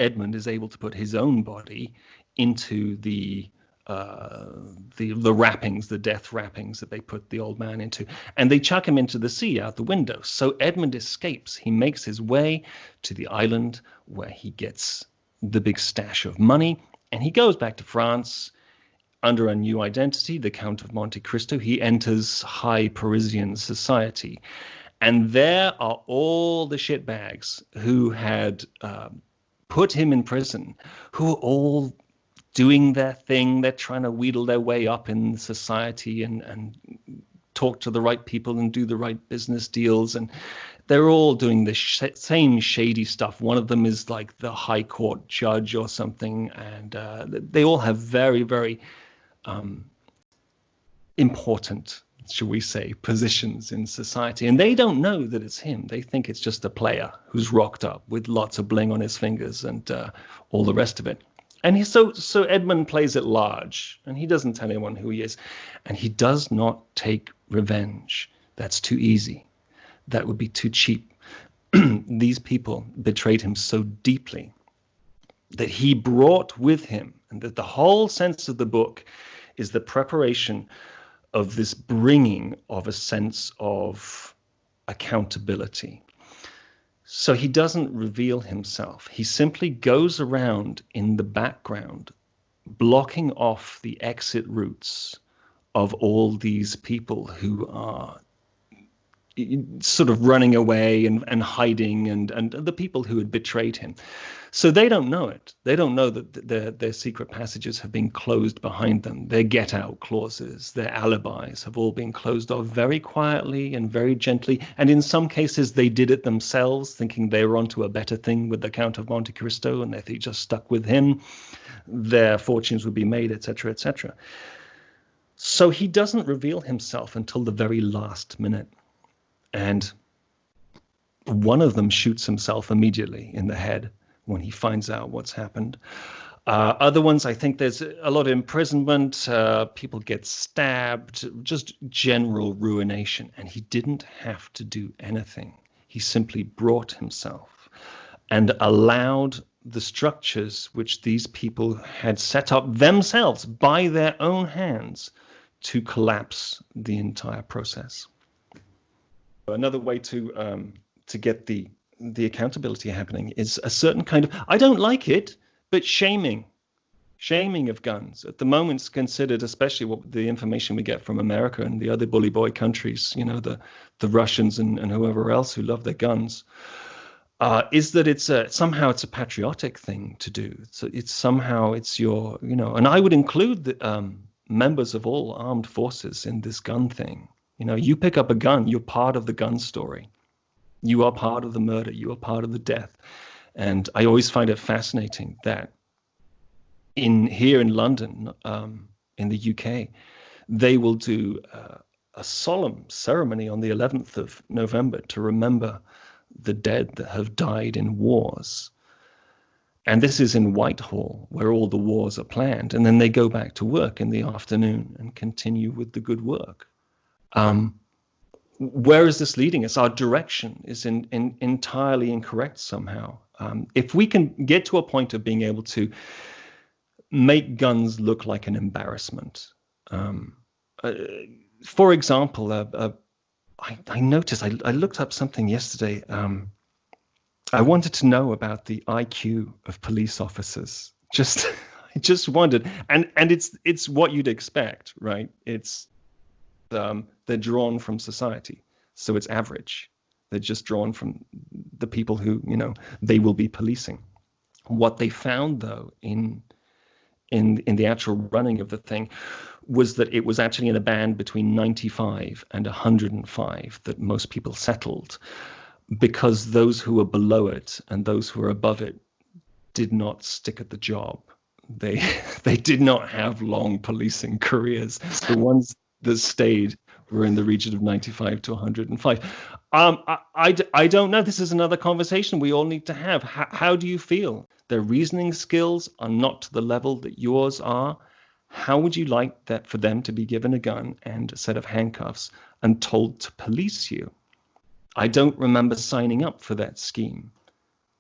Edmund is able to put his own body into the wrappings, the death wrappings that they put the old man into, and they chuck him into the sea out the window. So Edmund escapes. He makes his way to the island where he gets the big stash of money, and he goes back to France under a new identity, the Count of Monte Cristo. He enters high Parisian society, and there are all the shitbags who had put him in prison, who are all doing their thing. They're trying to wheedle their way up in society and talk to the right people and do the right business deals. And they're all doing the same shady stuff. One of them is like the high court judge or something. And they all have very, very important, shall we say, positions in society. And they don't know that it's him. They think it's just a player who's rocked up with lots of bling on his fingers and all the rest of it. And so Edmund plays it large, and he doesn't tell anyone who he is, and he does not take revenge. That's too easy. That would be too cheap. These people betrayed him so deeply that he brought with him, and that the whole sense of the book is the preparation of this bringing of a sense of accountability. So he doesn't reveal himself. He simply goes around in the background, blocking off the exit routes of all these people who are sort of running away and hiding, and the people who had betrayed him. So they don't know it. They don't know that their secret passages have been closed behind them. Their get-out clauses, their alibis have all been closed off very quietly and very gently. And in some cases, they did it themselves, thinking they were onto a better thing with the Count of Monte Cristo, and if they just stuck with him, their fortunes would be made, etc., etc. So he doesn't reveal himself until the very last minute. And one of them shoots himself immediately in the head when he finds out what's happened. Other ones, I think there's a lot of imprisonment, people get stabbed, just general ruination. And he didn't have to do anything. He simply brought himself and allowed the structures which these people had set up themselves by their own hands to collapse the entire process. Another way to get the accountability happening is a certain kind of, I don't like it, but shaming of guns. At the moment, it's considered, especially what the information we get from America and the other bully boy countries, you know, the Russians and whoever else who love their guns, is that somehow it's a patriotic thing to do. So it's your, you know, and I would include the members of all armed forces in this gun thing. You know, you pick up a gun, you're part of the gun story. You are part of the murder. You are part of the death. And I always find it fascinating that here in London, in the UK, they will do a solemn ceremony on the 11th of November to remember the dead that have died in wars. And this is in Whitehall, where all the wars are planned. And then they go back to work in the afternoon and continue with the good work. Where is this leading us? Our direction is entirely incorrect somehow. If we can get to a point of being able to make guns look like an embarrassment. For example, I noticed, I looked up something yesterday. I wanted to know about the IQ of police officers. I just wondered, and it's what you'd expect, right? It's they're drawn from society, so it's average. They're just drawn from the people who, you know, they will be policing. What they found, though, in the actual running of the thing, was that it was actually in a band between 95 and 105 that most people settled, because those who were below it and those who were above it did not stick at the job. They did not have long policing careers. The ones that stayed were in the region of 95 to 105. I don't know. This is another conversation we all need to have. How do you feel? Their reasoning skills are not to the level that yours are. How would you like that for them to be given a gun and a set of handcuffs and told to police you? I don't remember signing up for that scheme.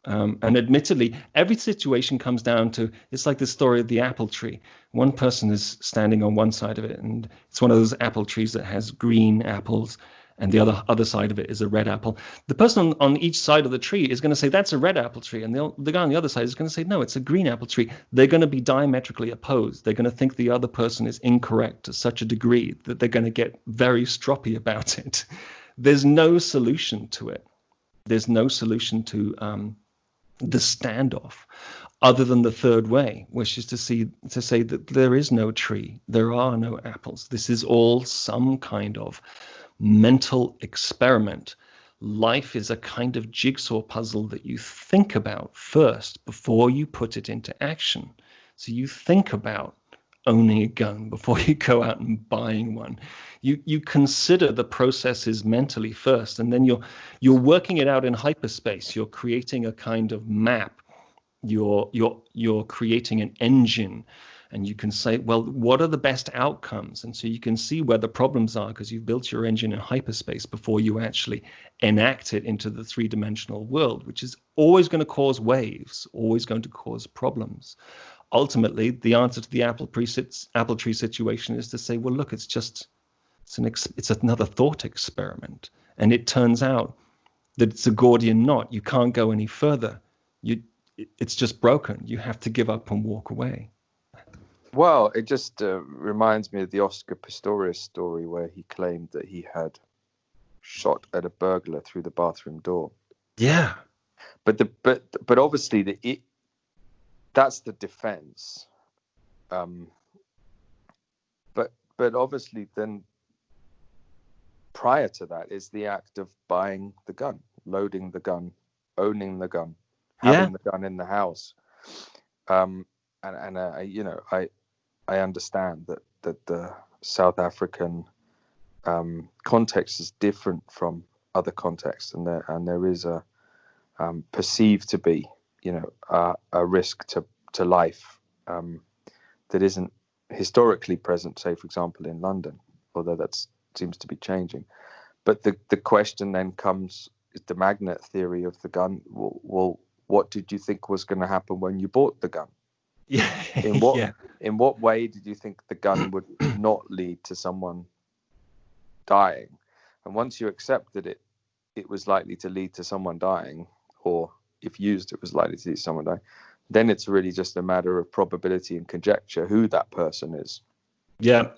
And admittedly, every situation comes down to, it's like the story of the apple tree. One person is standing on one side of it, and it's one of those apple trees that has green apples, and the other side of it is a red apple. The person on each side of the tree is going to say, that's a red apple tree. And the guy on the other side is going to say, no, it's a green apple tree. They're going to be diametrically opposed. They're going to think the other person is incorrect to such a degree that they're going to get very stroppy about it. There's no solution to it. There's no solution to the standoff other than the third way, which is to say that there is no tree, there are no apples. This is all some kind of mental experiment. Life is a kind of jigsaw puzzle that you think about first before you put it into action. So you think about owning a gun before you go out and buying one. You consider the processes mentally first, and then you're working it out in hyperspace. You're creating a kind of map. You're creating an engine, and you can say, well, what are the best outcomes? And so you can see where the problems are because you've built your engine in hyperspace before you actually enact it into the three-dimensional world, which is always going to cause waves, always going to cause problems. Ultimately, the answer to the apple tree situation is to say, well, look, it's another thought experiment. And it turns out that it's a Gordian knot. You can't go any further. It's just broken. You have to give up and walk away. Well, it just reminds me of the Oscar Pistorius story where he claimed that he had shot at a burglar through the bathroom door. Yeah. But obviously that's the defense. But obviously then prior to that is the act of buying the gun, loading the gun, owning the gun, having the gun in the house. I understand that the South African context is different from other contexts, and there is a perceived to be, a risk to life that isn't historically present, say, for example, in London, although that seems to be changing. But the question then comes, is the magnet theory of the gun. Well, what did you think was going to happen when you bought the gun? Yeah. In what way did you think the gun would not lead to someone dying? And once you accepted it was likely to lead to someone dying, or if used, it was likely to lead to someone dying, then it's really just a matter of probability and conjecture who that person is. Yeah.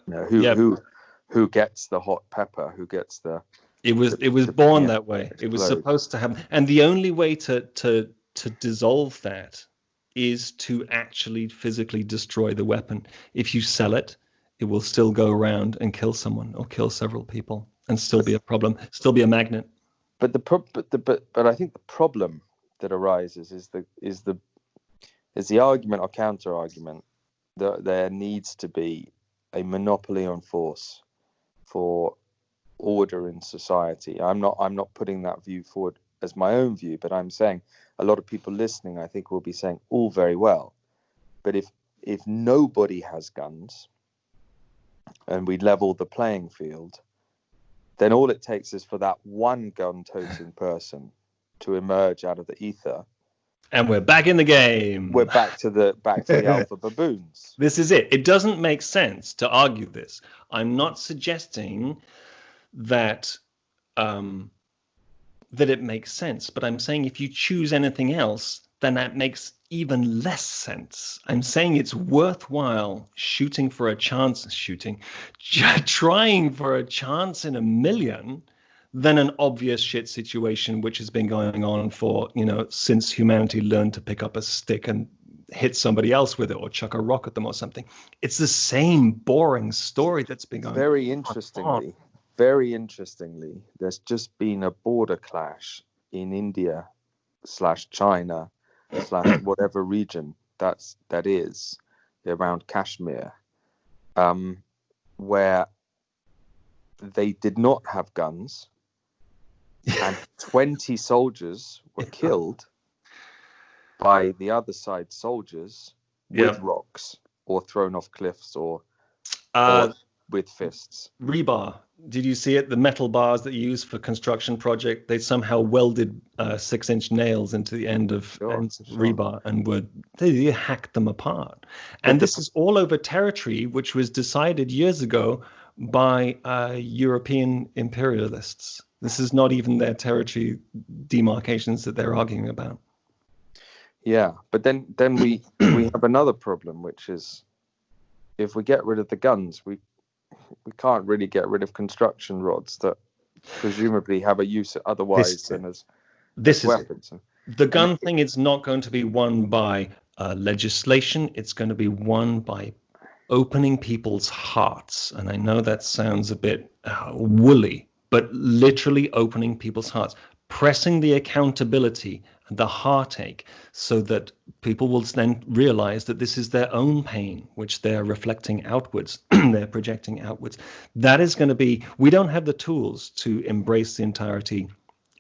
Who gets the hot pepper, who gets the... It was born that way. It was supposed to happen. And the only way to dissolve that is to actually physically destroy the weapon. If you sell it, it will still go around and kill someone or kill several people and still be a problem, still be a magnet. But I think the problem that arises is the argument or counter argument that there needs to be a monopoly on force for order in society. I'm not putting that view forward as my own view, but I'm saying a lot of people listening, I think, will be saying all very well, but if nobody has guns and we level the playing field, then all it takes is for that one gun-toting person to emerge out of the ether, and we're back in the game. We're back to the alpha baboons. This is it. It doesn't make sense to argue this. I'm not suggesting that that it makes sense, but I'm saying if you choose anything else, then that makes even less sense. I'm saying it's worthwhile trying for a chance in a million than an obvious shit situation, which has been going on for, since humanity learned to pick up a stick and hit somebody else with it or chuck a rock at them or something. It's the same boring story that's been going on. Very interestingly, there's just been a border clash in India / China / whatever region that is around Kashmir, where they did not have guns, and 20 soldiers were killed by the other side soldiers with rocks or thrown off cliffs or with fists. Rebar. Did you see it? The metal bars that you use for construction project, they somehow welded 6-inch nails into the ends of rebar and they hacked them apart. And this is all over territory which was decided years ago by European imperialists. This is not even their territory demarcations that they're arguing about. Yeah, but then we have another problem, which is if we get rid of the guns, we can't really get rid of construction rods that presumably have a use otherwise than as weapons. The gun thing is not going to be won by legislation. It's going to be won by opening people's hearts. And I know that sounds a bit woolly, but literally opening people's hearts, pressing the accountability and the heartache so that people will then realize that this is their own pain, which they're reflecting outwards, they're projecting outwards. That is going to be, we don't have the tools to embrace the entirety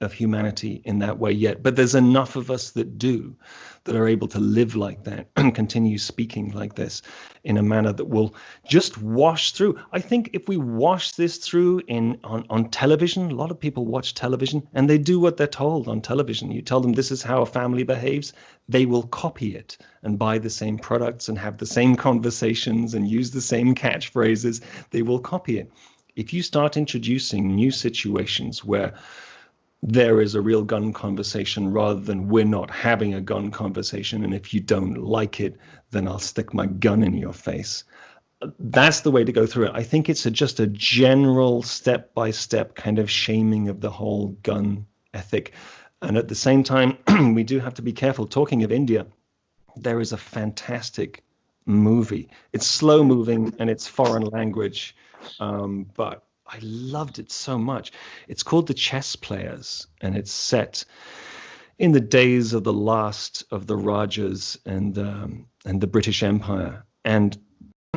of humanity in that way yet, but there's enough of us that do, that are able to live like that and continue speaking like this in a manner that will just wash through. I think if we wash this through on television, a lot of people watch television and they do what they're told on television. You tell them this is how a family behaves, they will copy it and buy the same products and have the same conversations and use the same catchphrases. They will copy it. If you start introducing new situations where there is a real gun conversation rather than we're not having a gun conversation, and if you don't like it, then I'll stick my gun in your face. That's the way to go through it. I think it's just a general step-by-step kind of shaming of the whole gun ethic. And at the same time, we do have to be careful. Talking of India, there is a fantastic movie. It's slow moving and it's foreign language, but I loved it so much. It's called The Chess Players, and it's set in the days of the last of the Rajas and the British Empire. And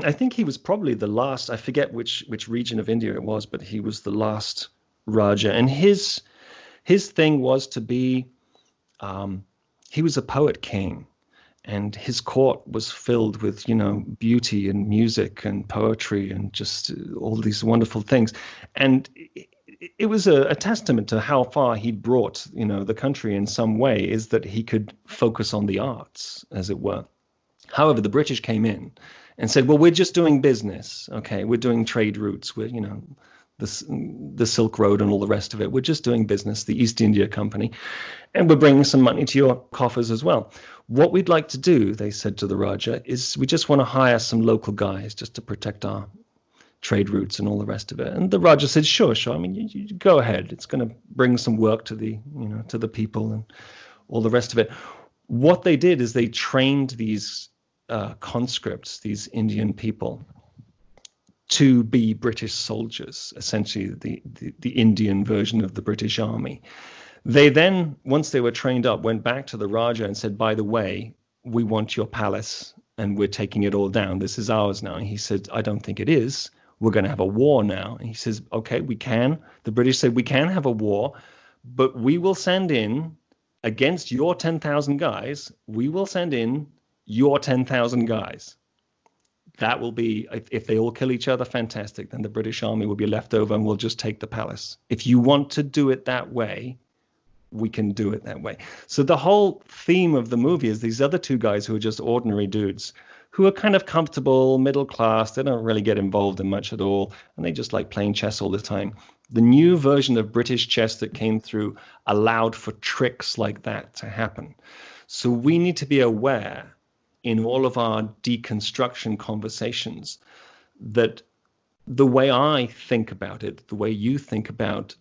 I think he was probably the last. I forget which region of India it was, but he was the last Raja. And his thing was to be, he was a poet king. And his court was filled with, beauty and music and poetry and just all these wonderful things. And it was a testament to how far he'd brought, the country in some way, is that he could focus on the arts, as it were. However, the British came in and said, well, we're just doing business. Okay, we're doing trade routes. We're, the Silk Road and all the rest of it. We're just doing business, the East India Company, and we're bringing some money to your coffers as well. What we'd like to do, they said to the Raja, is we just want to hire some local guys just to protect our trade routes and all the rest of it. And the Raja said, sure. I mean, you go ahead. It's going to bring some work to the people and all the rest of it. What they did is they trained these conscripts, these Indian people, to be British soldiers, essentially the Indian version of the British Army. They then, once they were trained up, went back to the Raja and said, by the way, we want your palace and we're taking it all down. This is ours now. And he said, I don't think it is. We're going to have a war now. And he says, okay, we can. The British said, we can have a war, but we will send in, against your 10,000 guys, we will send in your 10,000 guys. That will be, if they all kill each other, fantastic. Then the British army will be left over and we'll just take the palace. If you want to do it that way, we can do it that way. So the whole theme of the movie is these other two guys who are just ordinary dudes who are kind of comfortable, middle class. They don't really get involved in much at all. And they just like playing chess all the time. The new version of British chess that came through allowed for tricks like that to happen. So we need to be aware in all of our deconstruction conversations that the way I think about it, the way you think about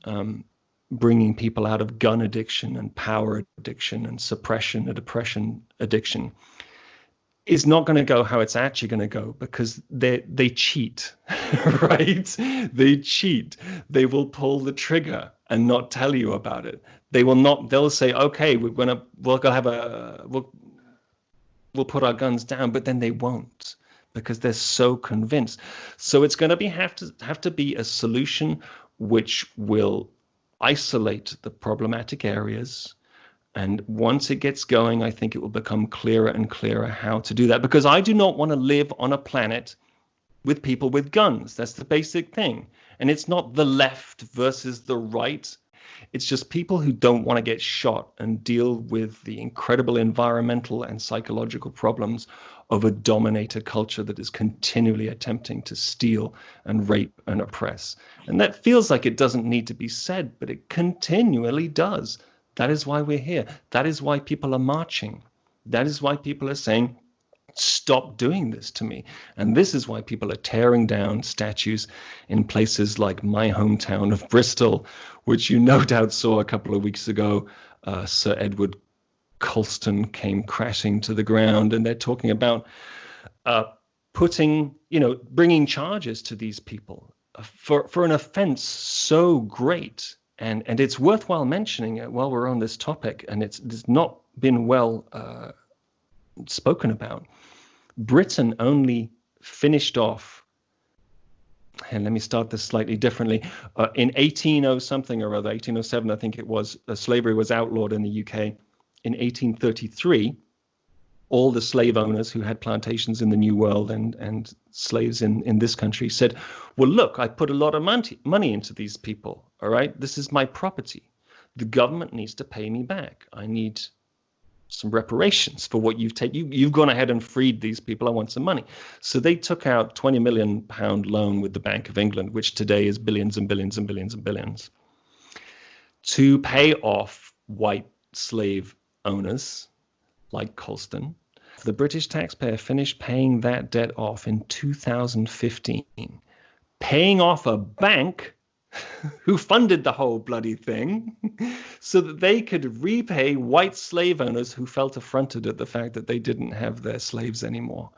bringing people out of gun addiction and power addiction and suppression and oppression addiction is not going to go how it's actually going to go, because they cheat, right? They cheat. They will pull the trigger and not tell you about it. They will not. They'll say, "Okay, we'll put our guns down," but then they won't, because they're so convinced. So it's going to have to be a solution which will isolate the problematic areas. And once it gets going, I think it will become clearer and clearer how to do that, because I do not want to live on a planet with people with guns. That's the basic thing. And it's not the left versus the right. It's just people who don't want to get shot and deal with the incredible environmental and psychological problems of a dominator culture that is continually attempting to steal and rape and oppress. And that feels like it doesn't need to be said, but it continually does. That is why we're here. That is why people are marching. That is why people are saying, stop doing this to me. And this is why people are tearing down statues in places like my hometown of Bristol, which you no doubt saw a couple of weeks ago. Sir Edward Colston came crashing to the ground, and they're talking about bringing charges to these people for an offense so great. And it's worthwhile mentioning it while we're on this topic, and it's not been well spoken about. Britain only finished off and let me start this slightly differently. In 180 something or other, 1807, I think it was, slavery was outlawed in the UK. In 1833, all the slave owners who had plantations in the New World and slaves in this country said, well, look, I put a lot of money into these people. All right, this is my property. The government needs to pay me back. I need some reparations for what you've taken. You've gone ahead and freed these people. I want some money. So they took out £20 million loan with the Bank of England, which today is billions and billions and billions and billions, to pay off white slave owners like Colston. The British taxpayer finished paying that debt off in 2015, paying off a bank who funded the whole bloody thing so that they could repay white slave owners who felt affronted at the fact that they didn't have their slaves anymore.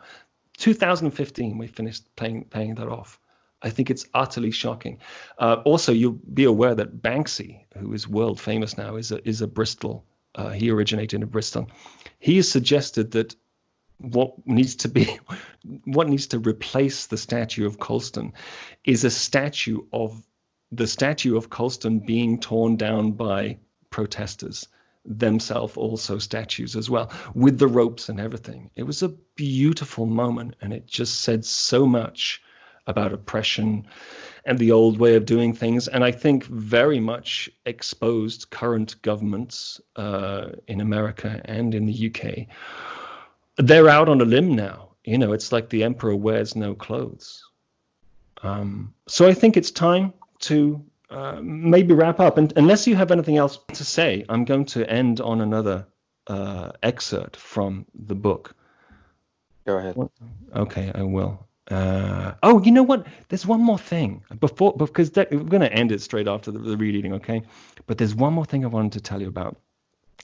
2015, we finished paying that off. I think it's utterly shocking. Also, you'll be aware that Banksy, who is world famous now, is a Bristol. He originated in Bristol. He has suggested that what needs to replace the statue of Colston is a statue of the statue of Colston being torn down by protesters, themselves also statues as well, with the ropes and everything. It was a beautiful moment, and it just said so much about oppression and the old way of doing things, and I think very much exposed current governments in America and in the UK. They're out on a limb now. It's like the emperor wears no clothes. So I think it's time to maybe wrap up. And unless you have anything else to say, I'm going to end on another excerpt from the book. Go ahead. Okay, I will. Oh, you know what? There's one more thing because we're going to end it straight after the reading, okay? But there's one more thing I wanted to tell you about.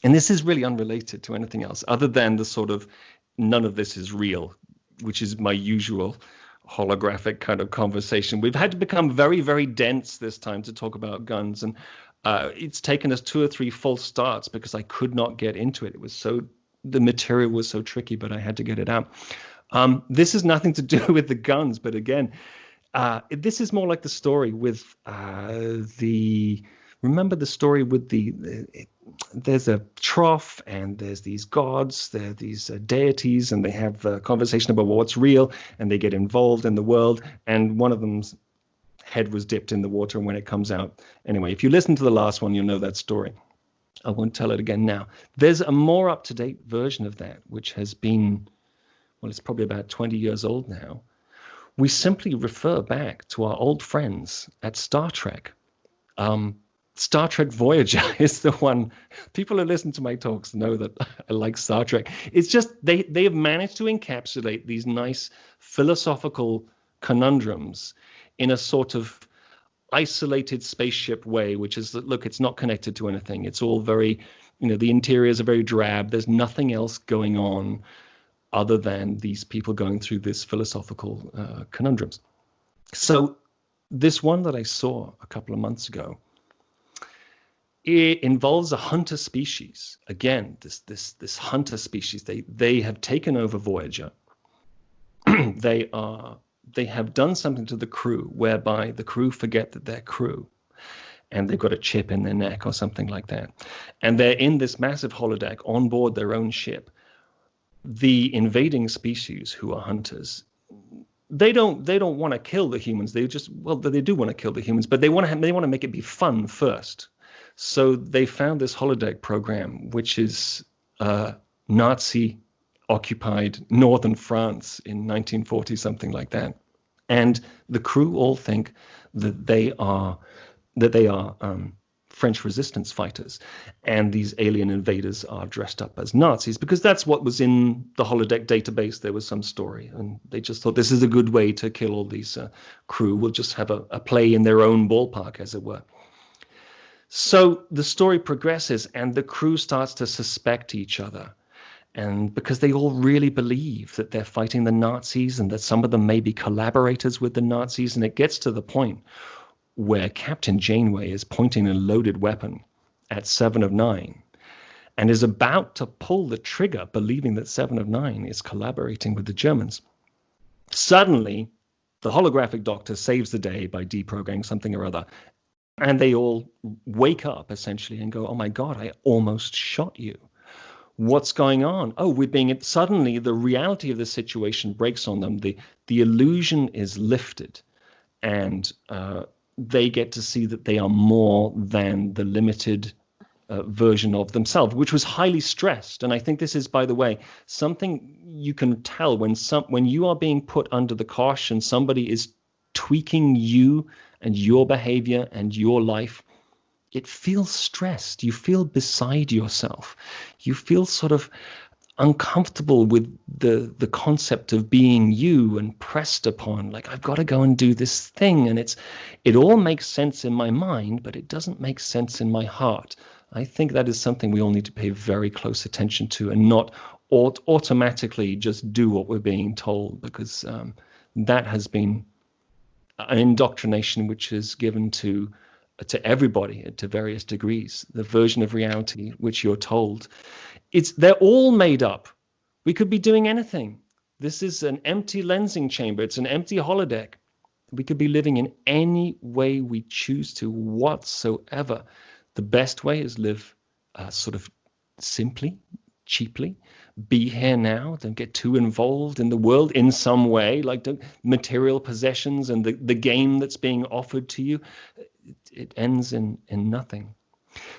And this is really unrelated to anything else other than the sort of none of this is real, which is my usual holographic kind of conversation. We've had to become very, very dense this time to talk about guns, and it's taken us 2 or 3 false starts because I could not get into it. The material was so tricky, but I had to get it out. This has nothing to do with the guns, but again, this is more like the story with remember the story with there's a trough and there's these gods, there are these deities, and they have a conversation about what's real, and they get involved in the world, and one of them's head was dipped in the water, and when it comes out, anyway, if you listen to the last one, you'll know that story. I won't tell it again now. There's a more up-to-date version of that, which has been, well, it's probably about 20 years old now. We simply refer back to our old friends at Star Trek. Star Trek Voyager is the one. People who listen to my talks know that I like Star Trek. It's just they have managed to encapsulate these nice philosophical conundrums in a sort of isolated spaceship way, which is that, look, it's not connected to anything. It's all very, the interiors are very drab. There's nothing else going on other than these people going through this philosophical conundrums. So this one that I saw a couple of months ago, it involves a hunter species. Again, this hunter species, they have taken over Voyager. They have done something to the crew whereby the crew forget that they're crew, and they've got a chip in their neck or something like that. And they're in this massive holodeck on board their own ship. The invading species, who are hunters, they don't want to kill the humans. They do want to kill the humans, but they want to make it be fun first. So they found this holodeck program, which is Nazi-occupied northern France in 1940, something like that. And the crew all think that they are French resistance fighters, and these alien invaders are dressed up as Nazis because that's what was in the holodeck database. There was some story, and they just thought this is a good way to kill all these crew. We'll just have a play in their own ballpark, as it were. So the story progresses, and the crew starts to suspect each other, and because they all really believe that they're fighting the Nazis and that some of them may be collaborators with the Nazis, and it gets to the point where Captain Janeway is pointing a loaded weapon at 7 of 9 and is about to pull the trigger, believing that 7 of 9 is collaborating with the Germans. Suddenly, the holographic doctor saves the day by deprogramming something or other. And they all wake up essentially and go, oh my God, I almost shot you. What's going on? Oh, suddenly the reality of the situation breaks on them. The illusion is lifted, and they get to see that they are more than the limited version of themselves, which was highly stressed. And I think this is, by the way, something you can tell when you are being put under the cosh and somebody is tweaking you and your behavior and your life. It feels stressed. You feel beside yourself. You feel sort of uncomfortable with the concept of being you and pressed upon, like, I've got to go and do this thing. And it all makes sense in my mind, but it doesn't make sense in my heart. I think that is something we all need to pay very close attention to, and not automatically just do what we're being told, because that has been an indoctrination which is given to everybody to various degrees. The version of reality which you're told, they're all made up. We could be doing anything. This is an empty lensing chamber. It's an empty holodeck. We could be living in any way we choose to whatsoever. The best way is live sort of simply, cheaply. Be here now. Don't get too involved in the world in some way, like material possessions and the game that's being offered to you. It ends in nothing.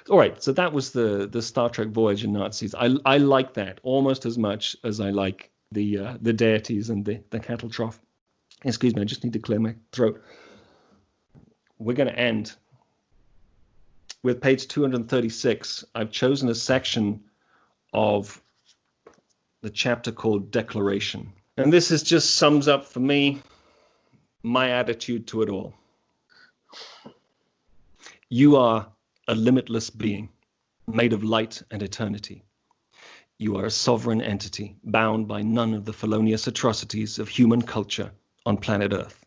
All right, so that was the Star Trek Voyager Nazis. I like that almost as much as I like the deities and the cattle trough. Excuse me, I just need to clear my throat. We're going to end with page 236. I've chosen a section of the chapter called Declaration. And this just sums up for me my attitude to it all. You are a limitless being, made of light and eternity. You are a sovereign entity, bound by none of the felonious atrocities of human culture on planet Earth.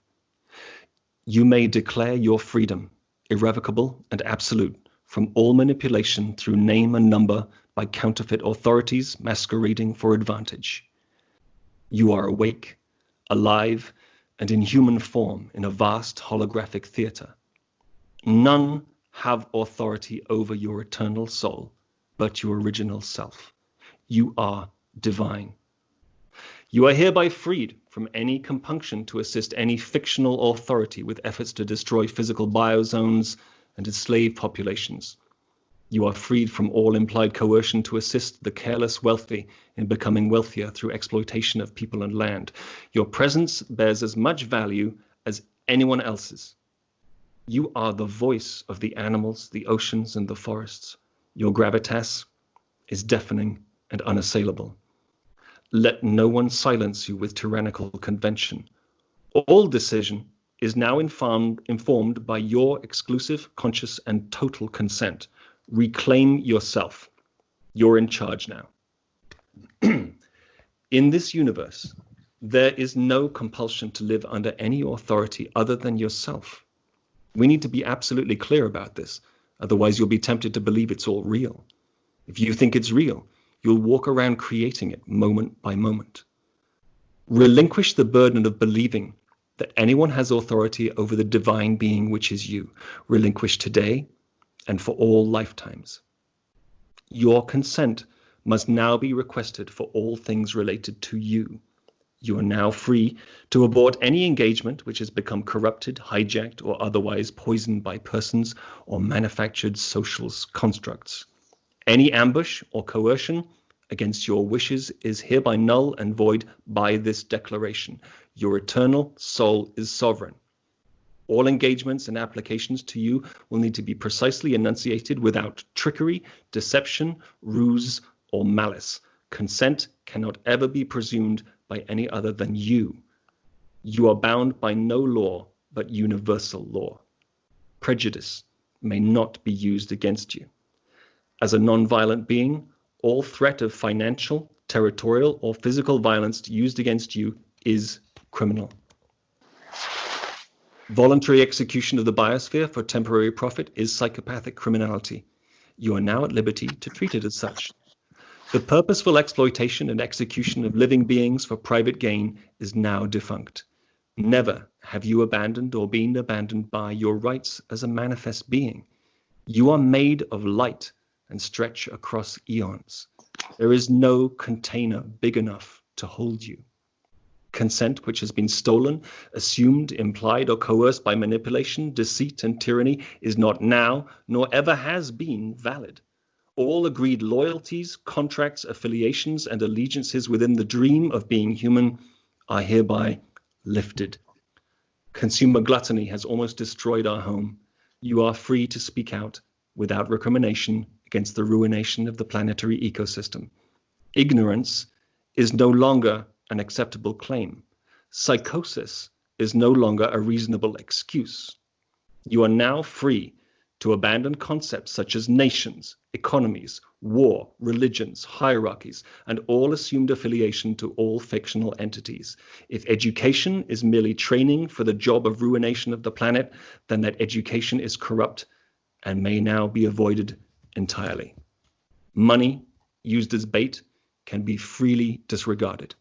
You may declare your freedom, irrevocable and absolute, from all manipulation through name and number by counterfeit authorities masquerading for advantage. You are awake, alive, and in human form in a vast holographic theater. None have authority over your eternal soul, but your original self. You are divine. You are hereby freed from any compunction to assist any fictional authority with efforts to destroy physical biozones and enslave populations. You are freed from all implied coercion to assist the careless wealthy in becoming wealthier through exploitation of people and land. Your presence bears as much value as anyone else's. You are the voice of the animals, the oceans, and the forests. Your gravitas is deafening and unassailable. Let no one silence you with tyrannical convention. All decision is now informed by your exclusive, conscious, and total consent. Reclaim yourself. You're in charge now. In this universe, there is no compulsion to live under any authority other than yourself. We need to be absolutely clear about this. Otherwise, you'll be tempted to believe it's all real. If you think it's real, you'll walk around creating it moment by moment. Relinquish the burden of believing that anyone has authority over the divine being which is you. Relinquish today and for all lifetimes. Your consent must now be requested for all things related to you. You are now free to abort any engagement which has become corrupted, hijacked, or otherwise poisoned by persons or manufactured social constructs. Any ambush or coercion against your wishes is hereby null and void by this declaration. Your eternal soul is sovereign. All engagements and applications to you will need to be precisely enunciated without trickery, deception, ruse, or malice. Consent cannot ever be presumed by any other than you. You are bound by no law but universal law. Prejudice may not be used against you. As a non-violent being, all threat of financial, territorial, or physical violence used against you is criminal. Voluntary execution of the biosphere for temporary profit is psychopathic criminality. You are now at liberty to treat it as such. The purposeful exploitation and execution of living beings for private gain is now defunct. Never have you abandoned or been abandoned by your rights as a manifest being? You are made of light and stretch across eons. There is no container big enough to hold you. Consent which has been stolen, assumed, implied, or coerced by manipulation, deceit, and tyranny is not now, nor ever has been, valid. All agreed loyalties, contracts, affiliations, and allegiances within the dream of being human are hereby lifted. Consumer gluttony has almost destroyed our home. You are free to speak out without recrimination against the ruination of the planetary ecosystem. Ignorance is no longer an acceptable claim. Psychosis is no longer a reasonable excuse. You are now free to abandon concepts such as nations, economies, war, religions, hierarchies, and all assumed affiliation to all fictional entities. If education is merely training for the job of ruination of the planet, then that education is corrupt and may now be avoided entirely. Money, used as bait, can be freely disregarded.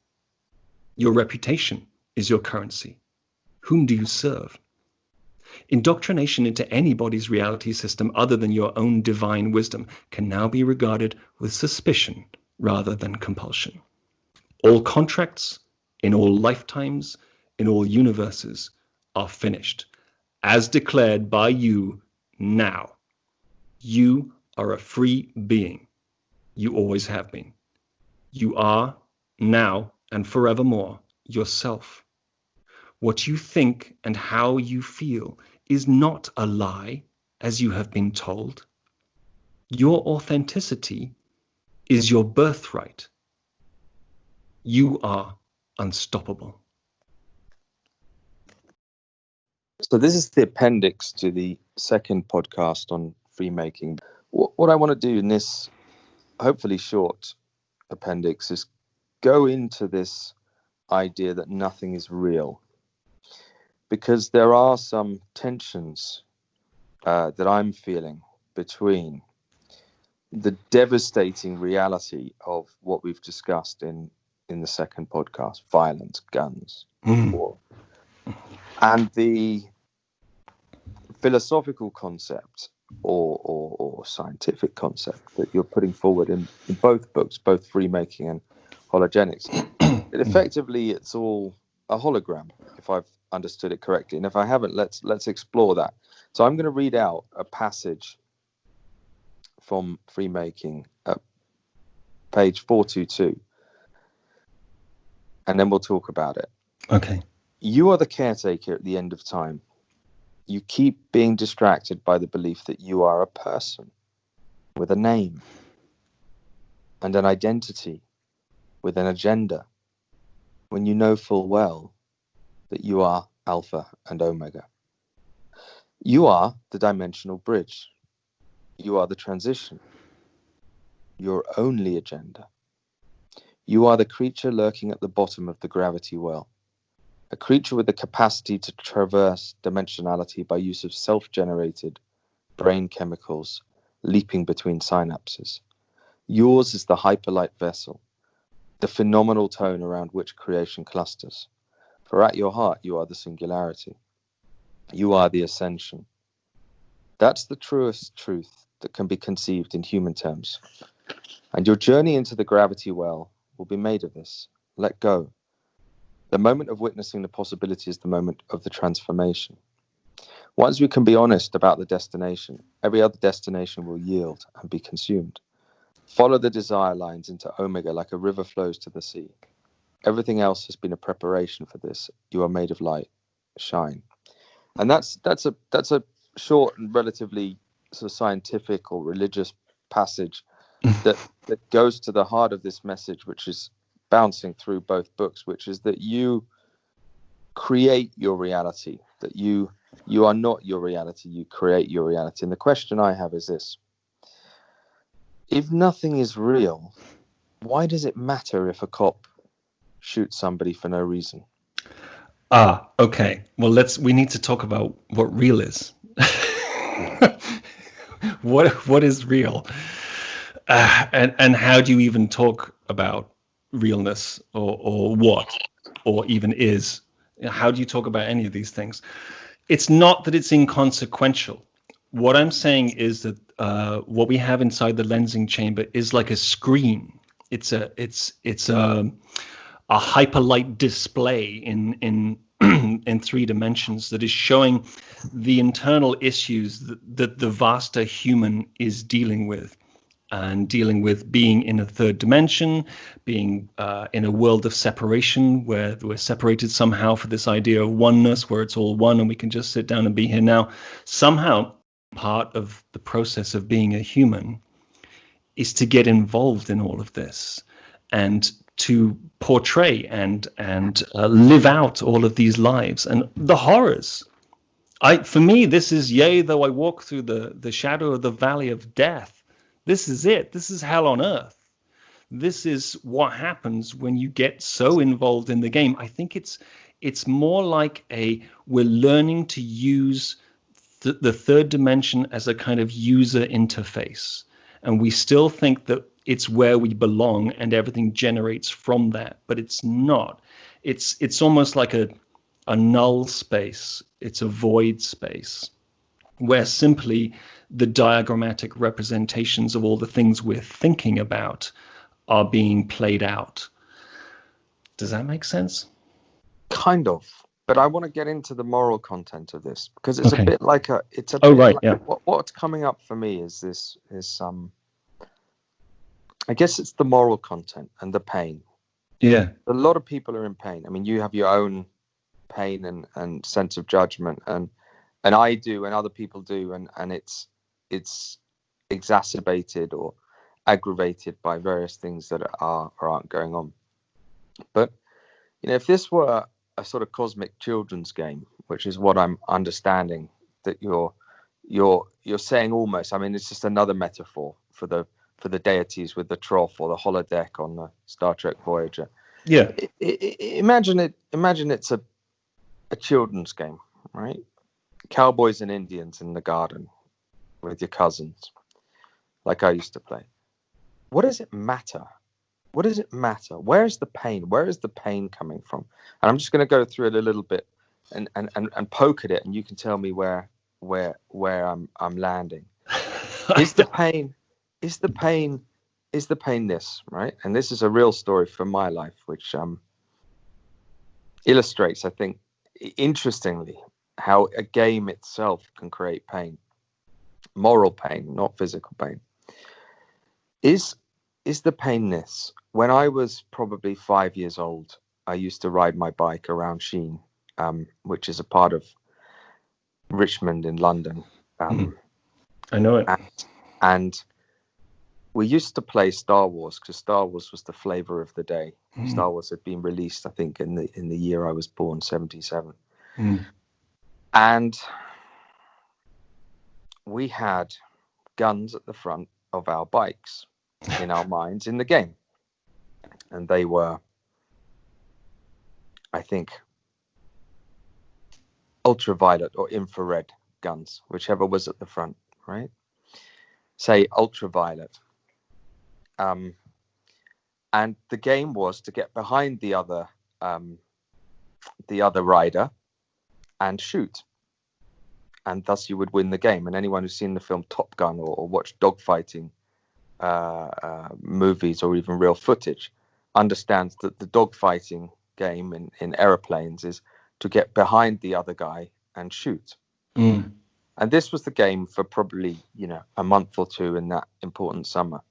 Your reputation is your currency. Whom do you serve? Indoctrination into anybody's reality system other than your own divine wisdom can now be regarded with suspicion rather than compulsion. All contracts, in all lifetimes, in all universes, are finished, as declared by you now. You are a free being. You always have been. You are, now and forevermore, yourself. What you think and how you feel is not a lie, as you have been told. Your authenticity is your birthright. You are unstoppable. So this is the appendix to the second podcast on freemaking. What I want to do in this hopefully short appendix is go into this idea that nothing is real, because there are some tensions that I'm feeling between the devastating reality of what we've discussed in the second podcast, violence, guns, war, and the philosophical concept or scientific concept that you're putting forward in both books, both freemaking and hologenics. Effectively, it's all a hologram, if I've understood it correctly. And if I haven't, let's explore that. So I'm going to read out a passage from Freemaking at page 422, and then we'll talk about it. Okay. You are the caretaker at the end of time. You keep being distracted by the belief that you are a person with a name and an identity with an agenda, when you know full well that you are Alpha and Omega. You are the dimensional bridge. You are the transition. Your only agenda. You are the creature lurking at the bottom of the gravity well. A creature with the capacity to traverse dimensionality by use of self-generated brain chemicals leaping between synapses. Yours is the hyperlight vessel, the phenomenal tone around which creation clusters. For at your heart, you are the singularity. You are the ascension. That's the truest truth that can be conceived in human terms. And your journey into the gravity well will be made of this. Let go. The moment of witnessing the possibility is the moment of the transformation. Once we can be honest about the destination, every other destination will yield and be consumed. Follow the desire lines into Omega like a river flows to the sea. Everything else has been a preparation for this. You are made of light. Shine. And that's a short and relatively sort of scientific or religious passage that goes to the heart of this message, which is bouncing through both books, which is that you create your reality, that you are not your reality, you create your reality. And the question I have is this: if nothing is real, why does it matter if a cop shoots somebody for no reason? Okay. Well, we need to talk about what real is. What is real? And how do you even talk about realness or what or even is? How do you talk about any of these things? It's not that it's inconsequential. What I'm saying is that what we have inside the lensing chamber is like a screen. It's a hyperlight display in in 3 dimensions that is showing the internal issues that the vaster human is dealing with, and dealing with being in a 3rd dimension, being in a world of separation where we're separated somehow for this idea of oneness, where it's all one and we can just sit down and be here now. Somehow part of the process of being a human is to get involved in all of this and to portray and live out all of these lives and the horrors. For me, this is, yea, though I walk through the shadow of the valley of death. This is it. This is hell on earth. This is what happens when you get so involved in the game. I think it's more like we're learning to use the 3rd dimension as a kind of user interface. And we still think that it's where we belong and everything generates from that, but it's not. It's almost like a null space. It's a void space where simply the diagrammatic representations of all the things we're thinking about are being played out. Does that make sense? Kind of. But I want to get into the moral content of this, because it's Okay. a bit like what's coming up for me is I guess it's the moral content and the pain. Yeah. A lot of people are in pain. I mean, you have your own pain and sense of judgment, and I do, and other people do, and it's exacerbated or aggravated by various things that are or aren't going on. But if this were a sort of cosmic children's game, which is what I'm understanding that you're saying almost. I mean, it's just another metaphor for the deities with the trough or the holodeck on the Star Trek Voyager. Yeah. Imagine it's a children's game, right? Cowboys and Indians in the garden with your cousins, like I used to play. What does it matter? What does it matter? Where is the pain? Where is the pain coming from? And I'm just going to go through it a little bit and poke at it, and you can tell me where I'm landing. Is the pain this, right? And this is a real story from my life, which illustrates, I think, interestingly, how a game itself can create pain, moral pain, not physical pain. Is the pain this? When I was probably 5 years old, I used to ride my bike around Sheen, which is a part of Richmond in London. I know it. And we used to play Star Wars, because Star Wars was the flavor of the day. Star Wars had been released, I think, in the year I was born, 77. And we had guns at the front of our bikes in our minds in the game. And they were, I think, ultraviolet or infrared guns, whichever was at the front, right? Say ultraviolet. And the game was to get behind the other rider and shoot. And thus you would win the game. And anyone who's seen the film Top Gun or watched dogfighting movies or even real footage understands that the dogfighting game in aeroplanes is to get behind the other guy and shoot. And this was the game for probably, a month or two in that important summer.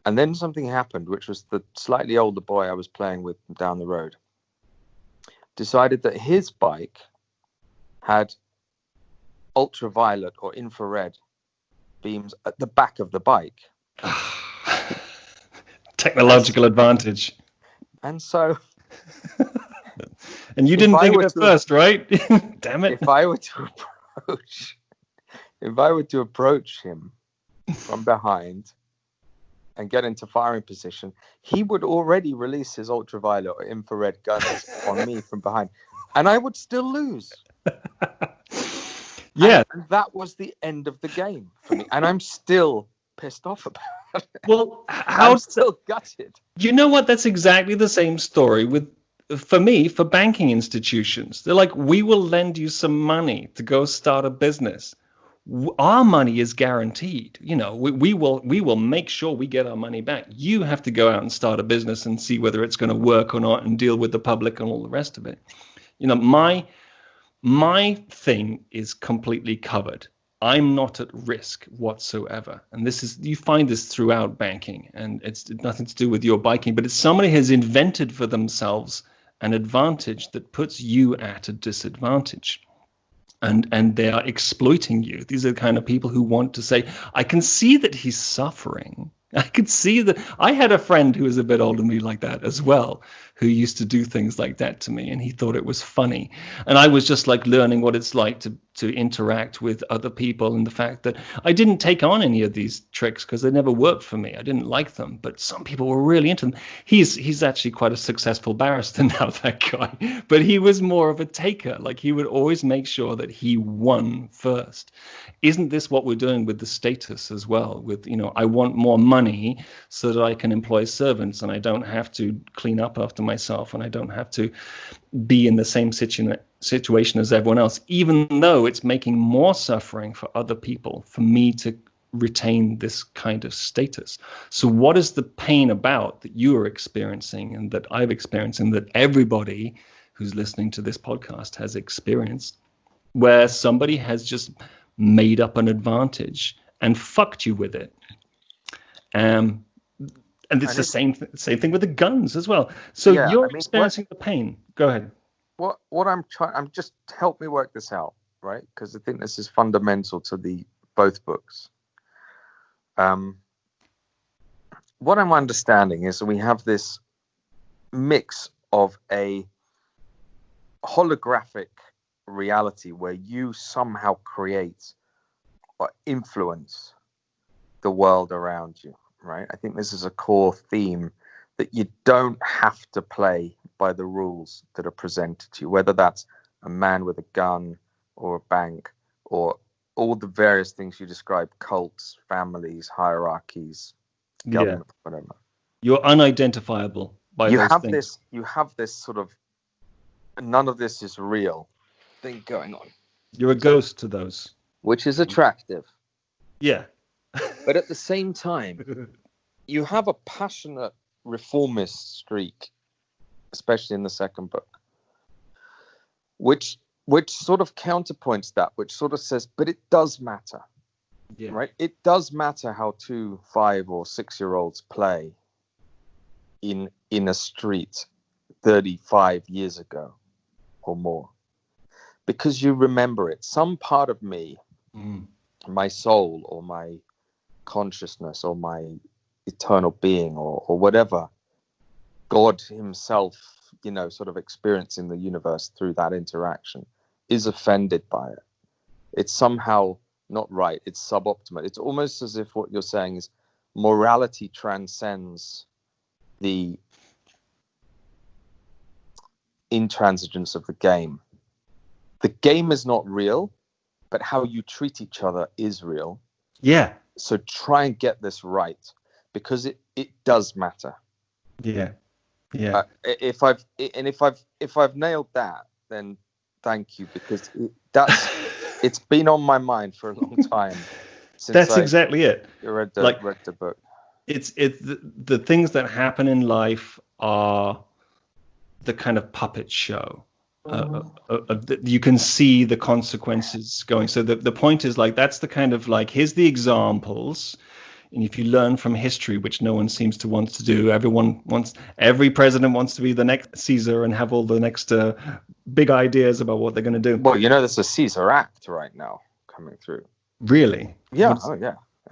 And then something happened, which was the slightly older boy I was playing with down the road decided that his bike had ultraviolet or infrared beams at the back of the bike. Technological advantage. And so... And you didn't think of it first, right? Damn it. If I were to approach him from behind and get into firing position, he would already release his ultraviolet or infrared guns on me from behind, and I would still lose. Yeah. And that was the end of the game for me, and I'm still pissed off about it. Well, I'm still gutted. You know what? That's exactly the same story with for me, for banking institutions, they're like, we will lend you some money to go start a business. Our money is guaranteed. We will make sure we get our money back. You have to go out and start a business and see whether it's going to work or not, and deal with the public and all the rest of it. My thing is completely covered. I'm not at risk whatsoever. And you find this throughout banking, and it's nothing to do with your biking, but it's somebody has invented for themselves an advantage that puts you at a disadvantage. And they are exploiting you. These are the kind of people who want to say, I can see that he's suffering. I could see that. I had a friend who was a bit older than me like that as well, who used to do things like that to me, and he thought it was funny. And I was just like learning what it's like to interact with other people, and the fact that I didn't take on any of these tricks because they never worked for me. I didn't like them, but some people were really into them. He's actually quite a successful barrister now, that guy, but he was more of a taker. Like, he would always make sure that he won first. Isn't this what we're doing with the status as well? With, I want more money so that I can employ servants, and I don't have to clean up after myself, and I don't have to be in the same situation as everyone else, even though it's making more suffering for other people for me to retain this kind of status. So what is the pain about that you are experiencing, and that I've experienced, and that everybody who's listening to this podcast has experienced, where somebody has just made up an advantage and fucked you with it? And it's the same thing with the guns as well. So you're experiencing the pain. Go ahead. I'm just help me work this out, right? Because I think this is fundamental to both books. What I'm understanding is that we have this mix of a holographic reality where you somehow create or influence the world around you, right? I think this is a core theme, that you don't have to play by the rules that are presented to you, whether that's a man with a gun or a bank or all the various things you describe: cults, families, hierarchies, government, whatever. You're unidentifiable by those things. You have this sort of none of this is real thing going on. You're a ghost to those. Which is attractive. Yeah. But at the same time, you have a passionate reformist streak, especially in the second book, which sort of counterpoints that, which sort of says, but it does matter, right? It does matter how 2, 5, or 6-year-olds play in a street 35 years ago or more, because you remember it. Some part of me, my soul or my consciousness or my eternal being or whatever, God himself, sort of experiencing the universe through that interaction, is offended by it. It's somehow not right. It's suboptimal. It's almost as if what you're saying is morality transcends the intransigence of the game. The game is not real, but how you treat each other is real. Yeah. So try and get this right, because it does matter. Yeah. Yeah. If I've nailed that, then thank you, because it's been on my mind for a long time. That's exactly it. Read the book. It's the things that happen in life are the kind of puppet show. You can see the consequences going. So the point is, like, that's the kind of, like, here's the examples. And if you learn from history, which no one seems to want to do, every president wants to be the next Caesar and have all the next big ideas about what they're going to do. Well, there's a Caesar Act right now coming through. Really? Yeah.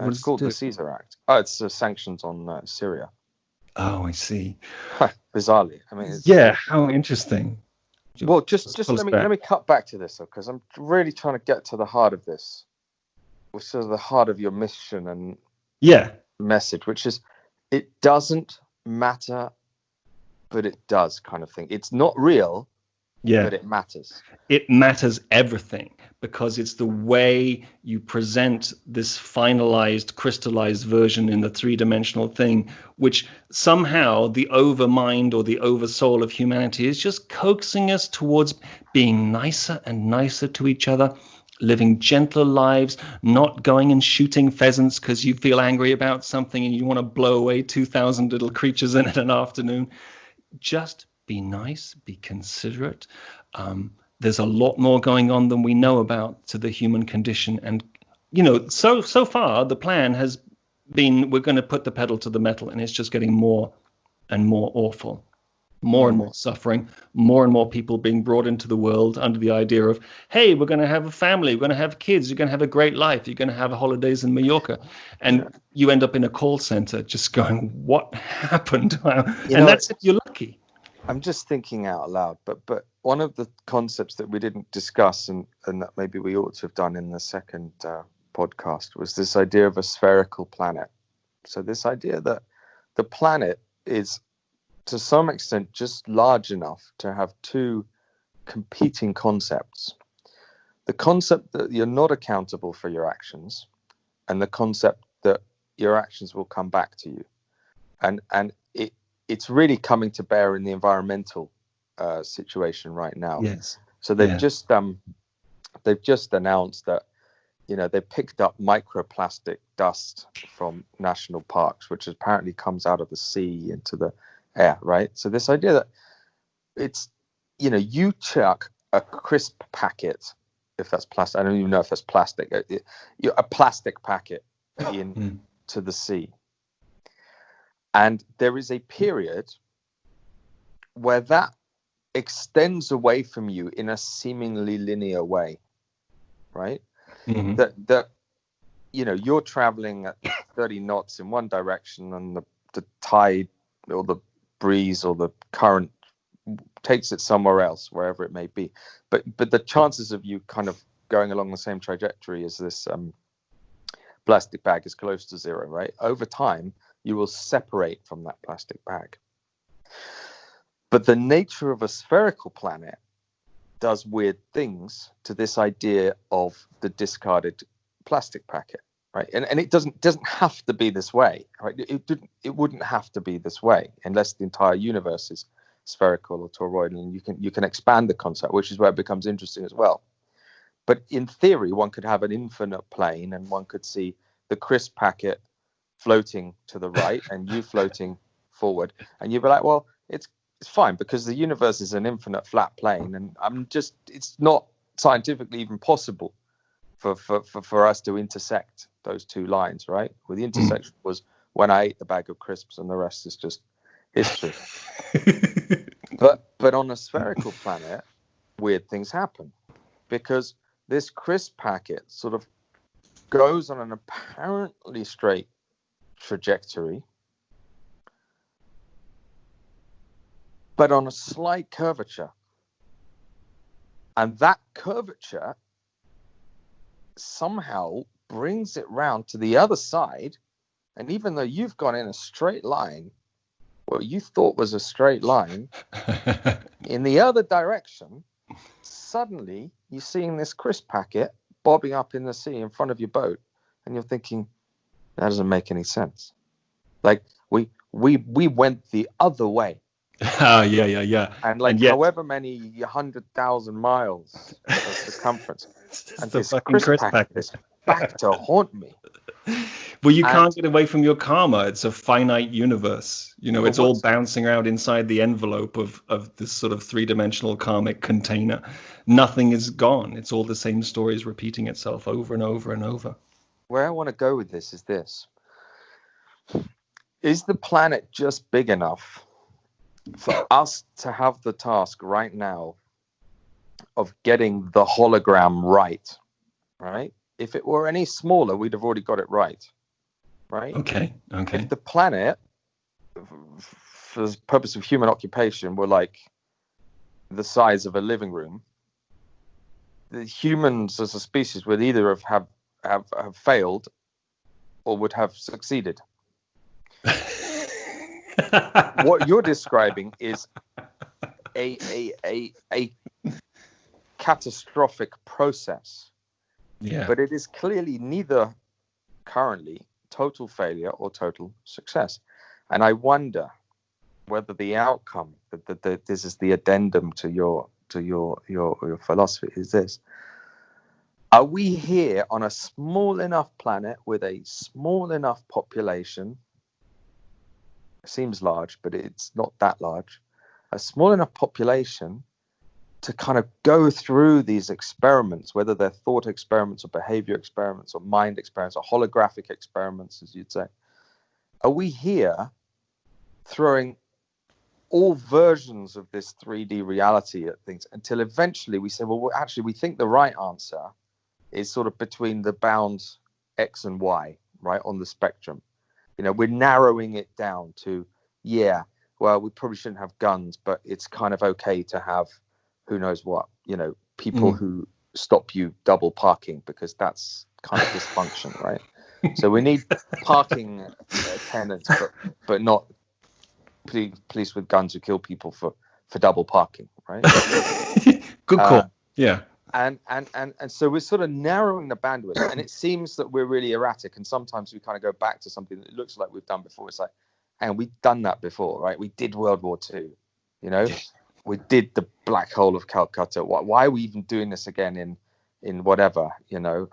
It's called the Caesar Act. Oh, it's sanctions on Syria. Oh, I see. Bizarrely. I mean, how interesting. Well, just let me cut back to this, because I'm really trying to get to the heart of this, which is the heart of your mission and message, which is, it doesn't matter, but it does, kind of thing. It's not real, Yeah. but it matters. It matters everything, because it's the way you present this finalized, crystallized version in the three-dimensional thing, which somehow the overmind or the oversoul of humanity is just coaxing us towards being nicer and nicer to each other, living gentler lives, not going and shooting pheasants because you feel angry about something and you want to blow away 2,000 little creatures in an afternoon. Just be nice, be considerate. There's a lot more going on than we know about to the human condition. And, so far the plan has been, we're going to put the pedal to the metal, and it's just getting more and more awful, more and more suffering, more and more people being brought into the world under the idea of, hey, we're going to have a family, we're going to have kids, you're going to have a great life, you're going to have holidays in Mallorca. And you end up in a call center just going, what happened? And that's if you're lucky. I'm just thinking out loud, but one of the concepts that we didn't discuss and that maybe we ought to have done in the second podcast was this idea of a spherical planet. So this idea that the planet is to some extent just large enough to have two competing concepts. The concept that you're not accountable for your actions, and the concept that your actions will come back to you. And it's really coming to bear in the environmental situation right now. Yes. So they've just announced that they picked up microplastic dust from national parks, which apparently comes out of the sea into the air, right? So this idea that it's you chuck a crisp packet, if that's plastic, I don't even know if that's plastic, a plastic packet into the sea. And there is a period where that extends away from you in a seemingly linear way, right? Mm-hmm. That you're traveling at 30 knots in one direction, and the tide or the breeze or the current takes it somewhere else, wherever it may be. But the chances of you kind of going along the same trajectory as this plastic bag is close to zero, right? Over time, you will separate from that plastic bag. But the nature of a spherical planet does weird things to this idea of the discarded plastic packet, right? And it doesn't have to be this way, right? It wouldn't have to be this way unless the entire universe is spherical or toroidal, and you can expand the concept, which is where it becomes interesting as well. But in theory, one could have an infinite plane, and one could see the crisp packet floating to the right and you floating forward, and you'd be like, well, it's fine because the universe is an infinite flat plane, and it's not scientifically even possible for us to intersect those two lines, right? Well, the intersection was when I ate the bag of crisps, and the rest is just history. but on a spherical planet, weird things happen, because this crisp packet sort of goes on an apparently straight trajectory, but on a slight curvature, and that curvature somehow brings it round to the other side, and even though you've gone in a straight line, what you thought was a straight line, in the other direction, suddenly you're seeing this crisp packet bobbing up in the sea in front of your boat, and you're thinking, that doesn't make any sense. Like we went the other way. Yeah. And yet, however many 100,000 miles of circumference, and this crisp packet is back to haunt me. Well, you can't get away from your karma. It's a finite universe. It's all bouncing around inside the envelope of this sort of three-dimensional karmic container. Nothing is gone. It's all the same stories repeating itself over and over and over. Where I want to go with this is this. Is the planet just big enough for us to have the task right now of getting the hologram right? If it were any smaller, we'd have already got it right? Okay. If the planet, for the purpose of human occupation, were like the size of a living room, the humans as a species would either have failed or would have succeeded. What you're describing is a catastrophic process. Yeah. But it is clearly neither currently total failure or total success. And I wonder whether the outcome, this is the addendum to your philosophy, is this: are we here on a small enough planet with a small enough population? It seems large, but it's not that large. A small enough population to kind of go through these experiments, whether they're thought experiments or behavior experiments or mind experiments or holographic experiments, as you'd say. Are we here throwing all versions of this 3D reality at things until eventually we say, well, actually, we think the right answer is sort of between the bounds X and Y, right, on the spectrum. You know, we're narrowing it down to, yeah, well, we probably shouldn't have guns, but it's kind of okay to have who knows what, you know, people who stop you double parking, because that's kind of dysfunction, right? So we need parking attendants, but not police with guns who kill people for double parking, right? Good call. Yeah. And so we're sort of narrowing the bandwidth, and it seems that we're really erratic, and sometimes we kind of go back to something that looks like we've done before. It's like, and we've done that before, right? We did World War II, you know, we did the Black Hole of Calcutta. Why are we even doing this again in whatever, you know,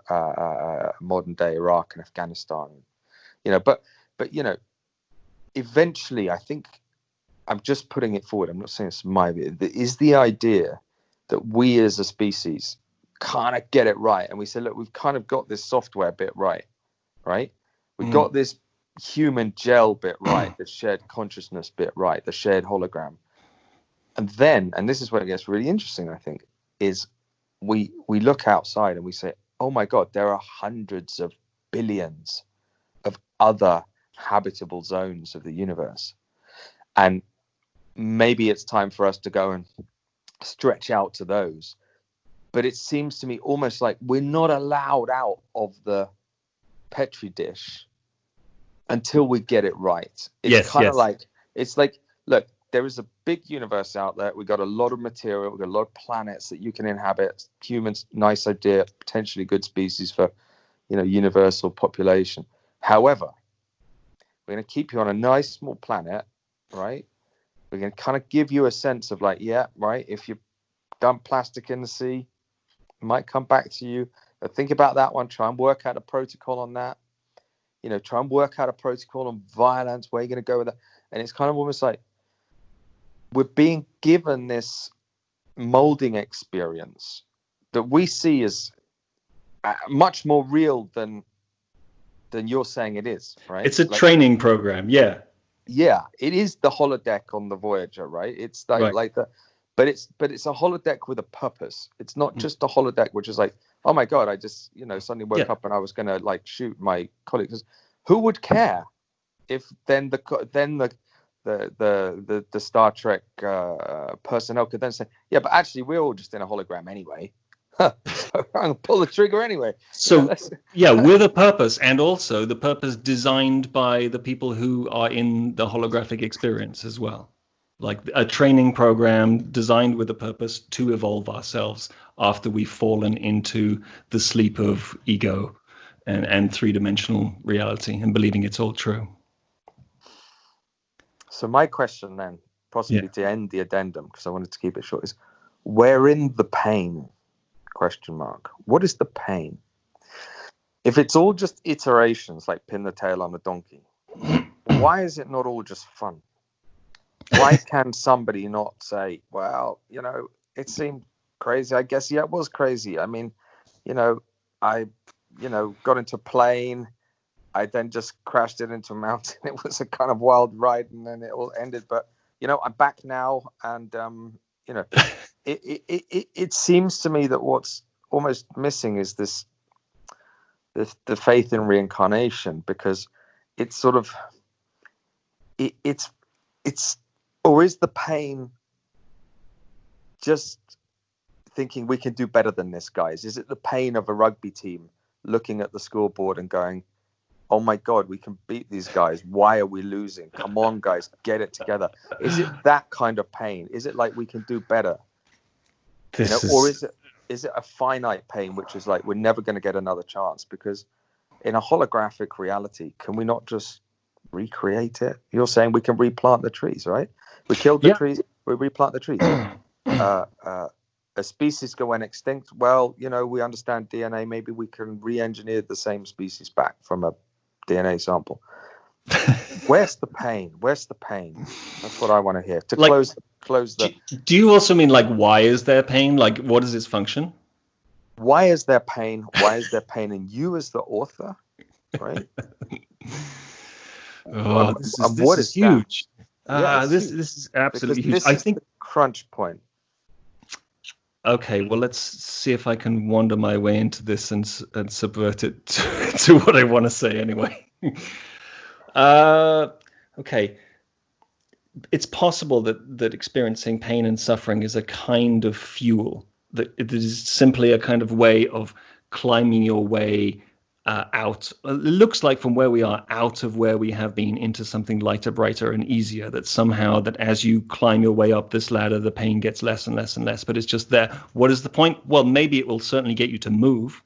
modern day Iraq and Afghanistan, you know? But you know, eventually, I think, I'm just putting it forward, I'm not saying it's my view, is the idea that we as a species kind of get it right, and we say, look, we've kind of got this software bit right? We've got this human gel bit right, the shared consciousness bit right, the shared hologram. And then, and this is where it gets really interesting, I think, is we look outside and we say, oh my God, there are hundreds of billions of other habitable zones of the universe. And maybe it's time for us to go and stretch out to those. But it seems to me almost like we're not allowed out of the Petri dish until we get it right. It's kind of like, it's like, look, there is a big universe out there. We've got a lot of material. We've got a lot of planets that you can inhabit. Humans, nice idea, potentially good species for, you know, universal population. However, we're going to keep you on a nice small planet, right? We're going to kind of give you a sense of like, yeah, right, if you dump plastic in the sea, it might come back to you. But think about that one. Try and work out a protocol on that. You know, try and work out a protocol on violence. Where are you going to go with that? And it's kind of almost like we're being given this molding experience that we see as much more real than you're saying it is, right? It's a training program, yeah. Yeah, it is the holodeck on the Voyager, right? It's like the, but it's a holodeck with a purpose. It's not just a holodeck which is like, oh my God, I just, you know, suddenly woke up and I was going to like shoot my colleagues. Who would care if then the Star Trek personnel could then say, yeah, but actually we're all just in a hologram anyway. So I'm gonna pull the trigger anyway. So with a purpose, and also the purpose designed by the people who are in the holographic experience as well. Like a training program designed with a purpose to evolve ourselves after we've fallen into the sleep of ego and three-dimensional reality and believing it's all true. So my question then, possibly to end the addendum, because I wanted to keep it short, is wherein the pain? ? What is the pain? If it's all just iterations, like pin the tail on a donkey, why is it not all just fun? Why can somebody not say, well, you know, it seemed crazy. I guess, yeah, it was crazy. I mean, you know, I, you know, got into a plane. I then just crashed it into a mountain. It was a kind of wild ride, and then it all ended. But, you know, I'm back now, and, you know, it seems to me that what's almost missing is this the faith in reincarnation, because it's sort of it's or is the pain just thinking we can do better than this, guys? Is it the pain of a rugby team looking at the scoreboard and going, oh my God, we can beat these guys. Why are we losing? Come on, guys, get it together. Is it that kind of pain? Is it like we can do better? Or is it is it a finite pain, which is like we're never going to get another chance? Because in a holographic reality, can we not just recreate it? You're saying we can replant the trees, right? We killed the trees, we replant the trees. A species went extinct. Well, we understand DNA. Maybe we can re-engineer the same species back from a DNA sample. Where's the pain? Where's the pain? That's what I want to hear. To close the. Do you also mean like why is there pain? Like what is its function? Why is there pain? Why is there pain in you as the author? Right. This is huge. This is absolutely huge. I think the crunch point. Okay, well, let's see if I can wander my way into this and subvert it to what I want to say anyway. Okay. It's possible that experiencing pain and suffering is a kind of fuel, that it is simply a kind of way of climbing your way out. It looks like from where we are, out of where we have been, into something lighter, brighter, and easier. That somehow, that as you climb your way up this ladder, the pain gets less and less and less. But it's just there. What is the point? Well, maybe it will certainly get you to move.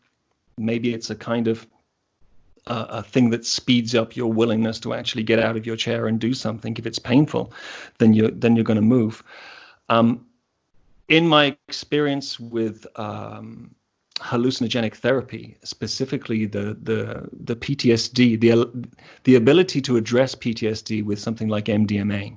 Maybe it's a kind of a thing that speeds up your willingness to actually get out of your chair and do something. If it's painful, then you're going to move. In my experience with hallucinogenic therapy, specifically the PTSD, the ability to address PTSD with something like MDMA,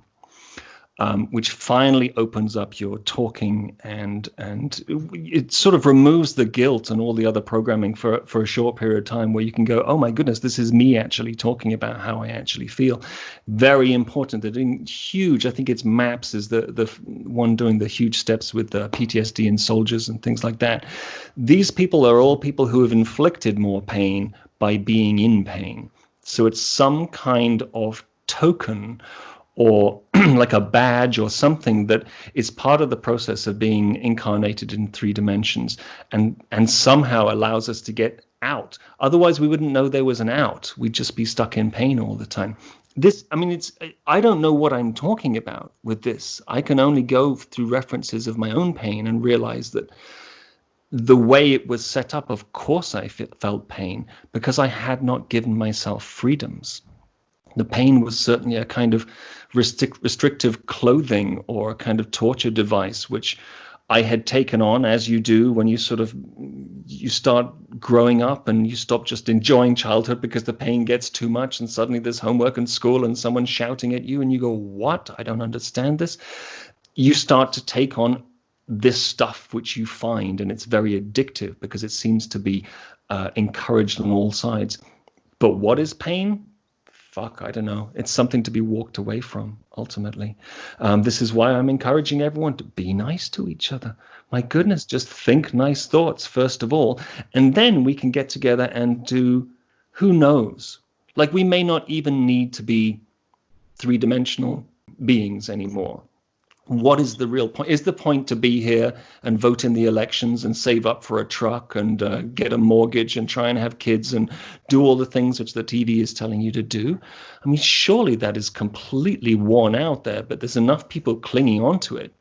which finally opens up your talking and it sort of removes the guilt and all the other programming for a short period of time, where you can go, oh my goodness, this is me actually talking about how I actually feel. Very important. They're doing huge. I think it's MAPS is the one doing the huge steps with the PTSD in soldiers and things like that. These people are all people who have inflicted more pain by being in pain. So it's some kind of token or like a badge or something that is part of the process of being incarnated in 3 dimensions and somehow allows us to get out. Otherwise, we wouldn't know there was an out. We'd just be stuck in pain all the time. I don't know what I'm talking about with this. I can only go through references of my own pain and realize that the way it was set up, of course I felt pain because I had not given myself freedoms. The pain was certainly a kind of restrictive clothing or a kind of torture device, which I had taken on, as you do when you start growing up and you stop just enjoying childhood because the pain gets too much and suddenly there's homework and school and someone's shouting at you and you go, what? I don't understand this. You start to take on this stuff which you find, and it's very addictive because it seems to be encouraged on all sides. But what is pain? Fuck, I don't know. It's something to be walked away from, ultimately. This is why I'm encouraging everyone to be nice to each other. My goodness, just think nice thoughts, first of all. And then we can get together and do, who knows? Like, we may not even need to be 3-dimensional beings anymore. What is the real point? Is the point to be here and vote in the elections and save up for a truck and get a mortgage and try and have kids and do all the things which the TV is telling you to do? I mean, surely that is completely worn out there, but there's enough people clinging onto it,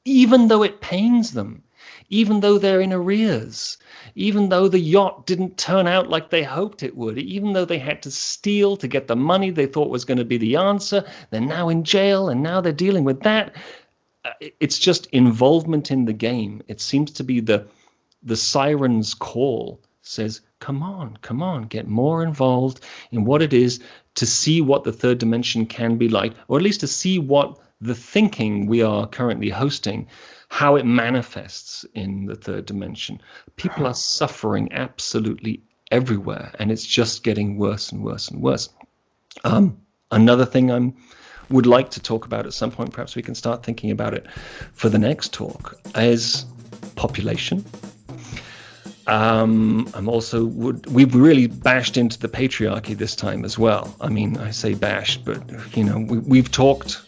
even though it pains them, even though they're in arrears, even though the yacht didn't turn out like they hoped it would, even though they had to steal to get the money they thought was going to be the answer. They're now in jail and now they're dealing with that. It's just involvement in the game. It seems to be the siren's call says, come on, get more involved in what it is to see what the 3rd dimension can be like, or at least to see what the thinking we are currently hosting, how it manifests in the 3rd dimension. People are suffering absolutely everywhere, and it's just getting worse and worse and worse. Another thing would like to talk about at some point, perhaps we can start thinking about it for the next talk, is population. We've really bashed into the patriarchy this time as well. I mean, I say bashed, but we've talked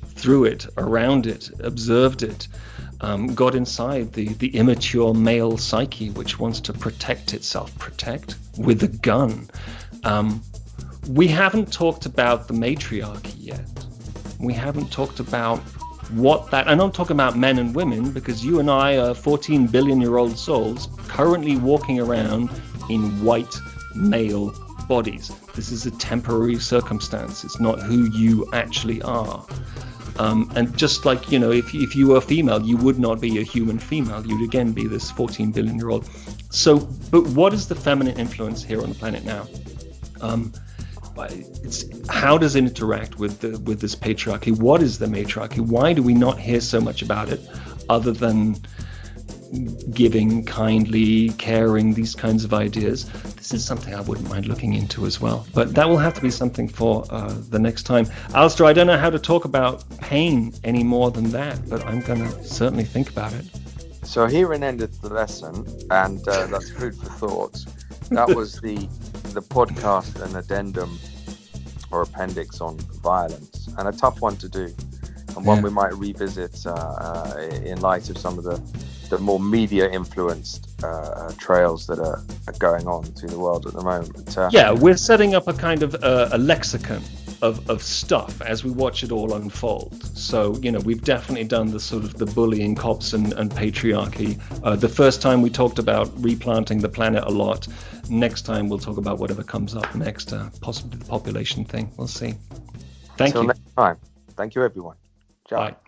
through it, around it, observed it, got inside the immature male psyche, which wants to protect itself, with a gun. We haven't talked about the matriarchy yet. We haven't talked about what that, and I'm talking about men and women, because you and I are 14 billion-year-old souls currently walking around in white male bodies. This is a temporary circumstance. It's not who you actually are. And just like, if you were female, you would not be a human female. You'd again be this 14 billion-year-old. So, but what is the feminine influence here on the planet now? How does it interact with this patriarchy? What is the matriarchy? Why do we not hear so much about it, other than giving, kindly, caring, these kinds of ideas? This is something I wouldn't mind looking into as well. But that will have to be something for the next time. Alastair, I don't know how to talk about pain any more than that, but I'm going to certainly think about it. So herein ended the lesson, and that's food for thought. That was the podcast, an addendum or appendix on violence, and a tough one to do, and one we might revisit in light of some of the more media influenced trails that are going on through the world at the moment. We're setting up a kind of a lexicon of stuff as we watch it all unfold. So, we've definitely done the sort of the bullying, cops and patriarchy. The first time we talked about replanting the planet a lot. Next time we'll talk about whatever comes up next, possibly the population thing. We'll see. Thank you. Until next time. Thank you, everyone. Ciao. Bye.